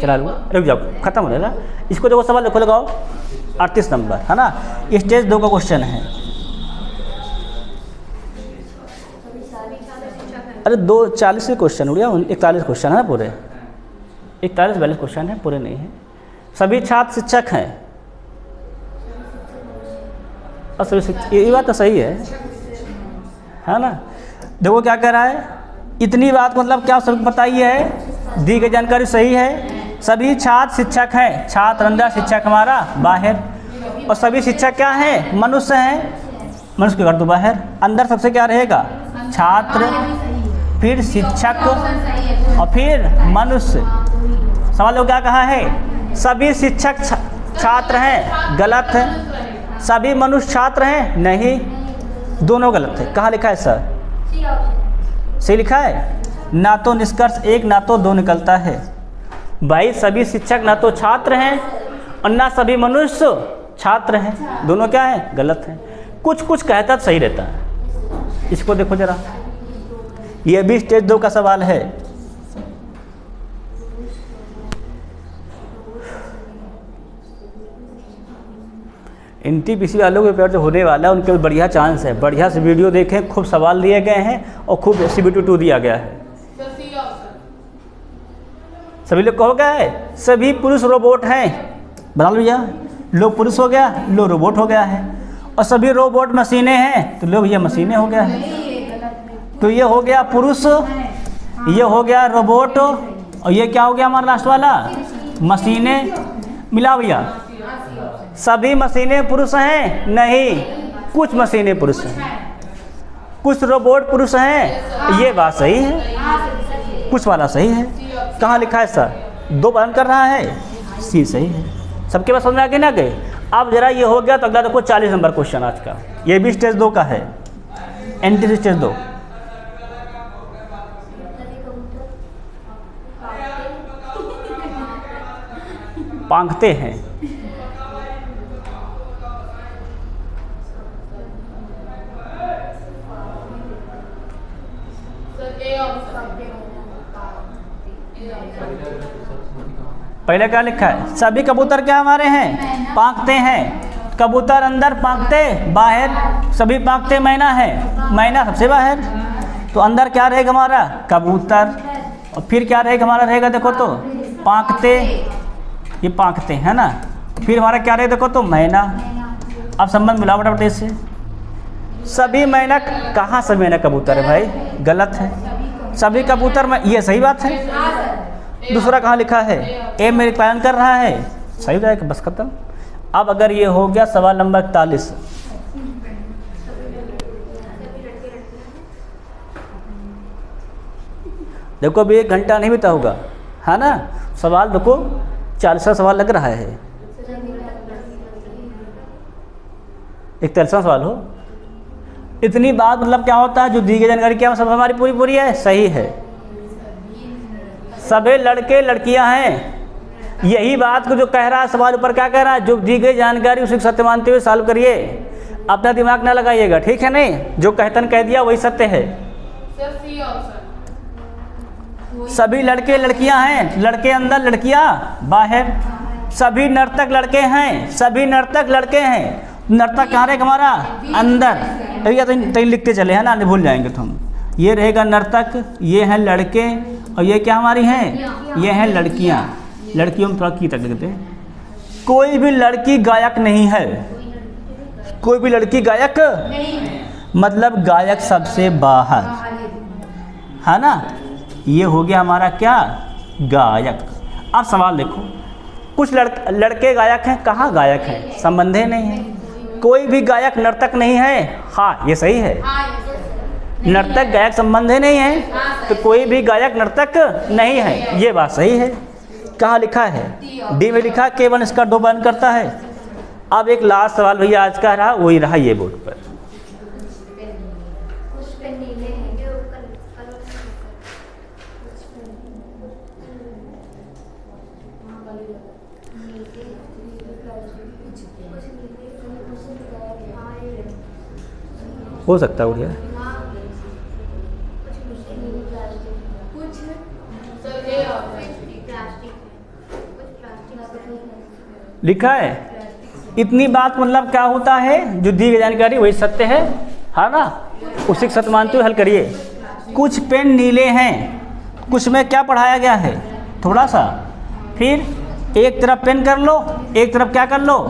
चला लो, रुक जाओ, खत्म हो जाएगा। इसको देखो, सवाल देखो, लगाओ 38 नंबर है ना। स्टेज 2 का क्वेश्चन है। अरे 40 क्वेश्चन उड़िया, 41 क्वेश्चन है ना पूरे, 41-42 क्वेश्चन है, पूरे नहीं है। सभी छात्र शिक्षक हैं, और सभी ये बात तो सही है ना। देखो क्या कह रहा है, इतनी बात मतलब क्या सबको पता ही है, दी गई जानकारी सही है। सभी छात्र शिक्षक हैं, छात्र अंदर, शिक्षक हमारा बाहर। और सभी शिक्षक क्या हैं? मनुष्य हैं, मनुष्य के कर दो बाहर। अंदर सबसे क्या रहेगा? छात्र, फिर शिक्षक और फिर मनुष्य। सवाल को क्या कहा है? सभी शिक्षक छात्र हैं, गलत है। सभी मनुष्य छात्र हैं, नहीं, दोनों गलत है। कहाँ लिखा है सर? सही लिखा है ना। तो निष्कर्ष 1 ना तो 2 निकलता है भाई। सभी शिक्षक ना तो छात्र हैं और ना सभी मनुष्य छात्र हैं, दोनों क्या है? गलत है। कुछ कुछ कहता तो सही रहता है। इसको देखो जरा, ये भी स्टेज 2 का सवाल है। NTPC वालों के पेपर जो होने वाला है उनके बढ़िया चांस है। बढ़िया से वीडियो देखें, खूब सवाल दिए गए हैं और खूब CBT 2 दिया गया है। सभी लोग कहो गया है, सभी पुरुष रोबोट हैं। बता लो भैया, लो पुरुष हो गया, लो रोबोट हो गया है। और सभी रोबोट मशीनें हैं, तो लो भैया मशीनें हो गया है। तो ये हो गया पुरुष, ये हो गया रोबोट, और ये क्या हो गया हमारा लास्ट वाला? मशीनें। मिला भैया? सभी मशीनें पुरुष हैं? नहीं, कुछ मशीनें पुरुष हैं, कुछ रोबोट पुरुष हैं। ये बात सही है, कुछ वाला सही है। कहाँ लिखा है सर? 2 पालन कर रहा है, सी सही है। सबके पास समझ में आगे ना गए? अब जरा ये हो गया, तो अगला देखो 40 नंबर क्वेश्चन आज का। ये भी स्टेज 2 का है, NTPC स्टेज 2। पांखते हैं, पहले क्या लिखा है? सभी कबूतर क्या हमारे हैं? पांखते हैं। कबूतर अंदर, पांखते बाहर। सभी पांखते मैना है, मैना सबसे बाहर। तो अंदर क्या रहेगा हमारा? कबूतर। और फिर क्या रहेगा हमारा? रहेगा देखो तो पांखते, ये पांखते है ना। फिर हमारा क्या रहेगा देखो तो? मैना। अब संबंध मिलाओ फटाफट इससे। सभी मैना, कहाँ सभी मैना कबूतर है भाई, गलत है। सभी कबूतर में, ये सही बात है। दूसरा कहाँ लिखा है, ए मेरे पालन कर रहा है, सही हो जाएगा, बस खत्म। अब अगर ये हो गया सवाल नंबर 41, देखो अभी 1 घंटा नहीं बीता होगा, है ना। सवाल देखो 40वां सवाल लग रहा है, 41वां सवाल हो। इतनी बात मतलब क्या होता है, जो दी गई जानकारी क्या सब हमारी पूरी पूरी है, सही है। सभी लड़के लड़कियां हैं, यही बात को जो कह रहा है सवाल ऊपर क्या कह रहा है, जो दी गई जानकारी उसे सत्य मानते हुए सॉल्व करिए, अपना दिमाग ना लगाइएगा, ठीक है। नहीं, जो कहतन कह दिया वही सत्य है। Sir C option. सभी लड़के लड़कियां हैं, लड़के अंदर लड़कियां बाहर। सभी नर्तक लड़के हैं, सभी नर्तक लड़के हैं। नर्तक कहाँ रहेगा हमारा, अंदर। तो लिखते चले हैं ना, नहीं भूल जाएंगे तो हम। ये रहेगा नर्तक, ये हैं लड़के, और ये क्या हमारी हैं, ये हैं लड़कियां। लड़कियों में थोड़ा की तक लिखते हैं। कोई भी लड़की गायक नहीं है, कोई भी लड़की गायक मतलब गायक सबसे बाहर, है ना। ये हो गया हमारा क्या, गायक। अब सवाल देखो, कुछ लड़के गायक हैं, कहाँ गायक हैं, संबंध ही नहीं है। कोई भी गायक नर्तक नहीं है, हाँ ये सही है। नर्तक गायक संबंध ही नहीं है, तो कोई भी गायक नर्तक नहीं है, ये बात सही है। कहाँ लिखा है, डी में लिखा, केवल इसका दो बयान करता है। अब एक लास्ट सवाल भैया आज का रहा, वही रहा ये बोर्ड पर। हो सकता है उड़िया, लिखा है। इतनी बात मतलब क्या होता है, जो दी गई जानकारी वही सत्य है ना, उसी को सत्य मानते हुए हल करिए। कुछ पेन नीले हैं, कुछ में क्या पढ़ाया गया है, थोड़ा सा। फिर एक तरफ पेन कर लो, एक तरफ क्या कर लो,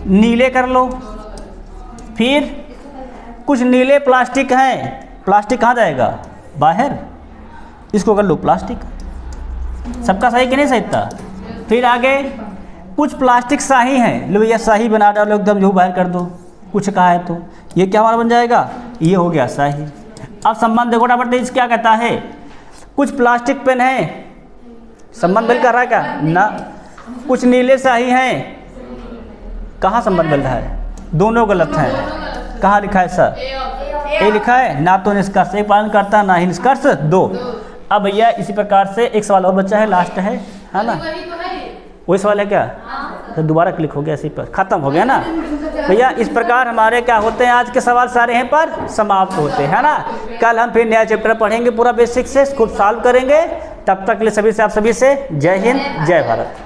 नीले कर लो। फिर कुछ नीले प्लास्टिक हैं, प्लास्टिक कहाँ जाएगा, बाहर, इसको कर लो प्लास्टिक। सबका सही कि नहीं सही था। फिर आगे कुछ प्लास्टिक शाही हैं, लो भैया शाही बना डालो एकदम, जो बाहर कर दो, कुछ कहा है तो ये क्या हमारा बन जाएगा, ये हो गया शाही। अब संबंध देखो फटाफट, इस क्या कहता है, कुछ प्लास्टिक पेन हैं, संबंध मिल कर रहा है क्या ना। कुछ नीले शाही हैं, कहाँ संबंध मिल रहा है, दोनों गलत हैं। कहाँ लिखा है सर, ए लिखा है ना, तो निष्कर्ष एक पालन करता ना ही निष्कर्ष दो। अब भैया इसी प्रकार से एक सवाल और बच्चा है, लास्ट है ना, वही सवाल है क्या, तो दोबारा क्लिक हो गया, इसी पर खत्म हो गया ना भैया। इस प्रकार हमारे क्या होते हैं, आज के सवाल सारे हैं पर समाप्त होते हैं ना। कल हम फिर नया चैप्टर पढ़ेंगे, पूरा बेसिक से खुद सॉल्व करेंगे। तब तक के लिए सभी से, आप सभी से जय हिंद, जय भारत।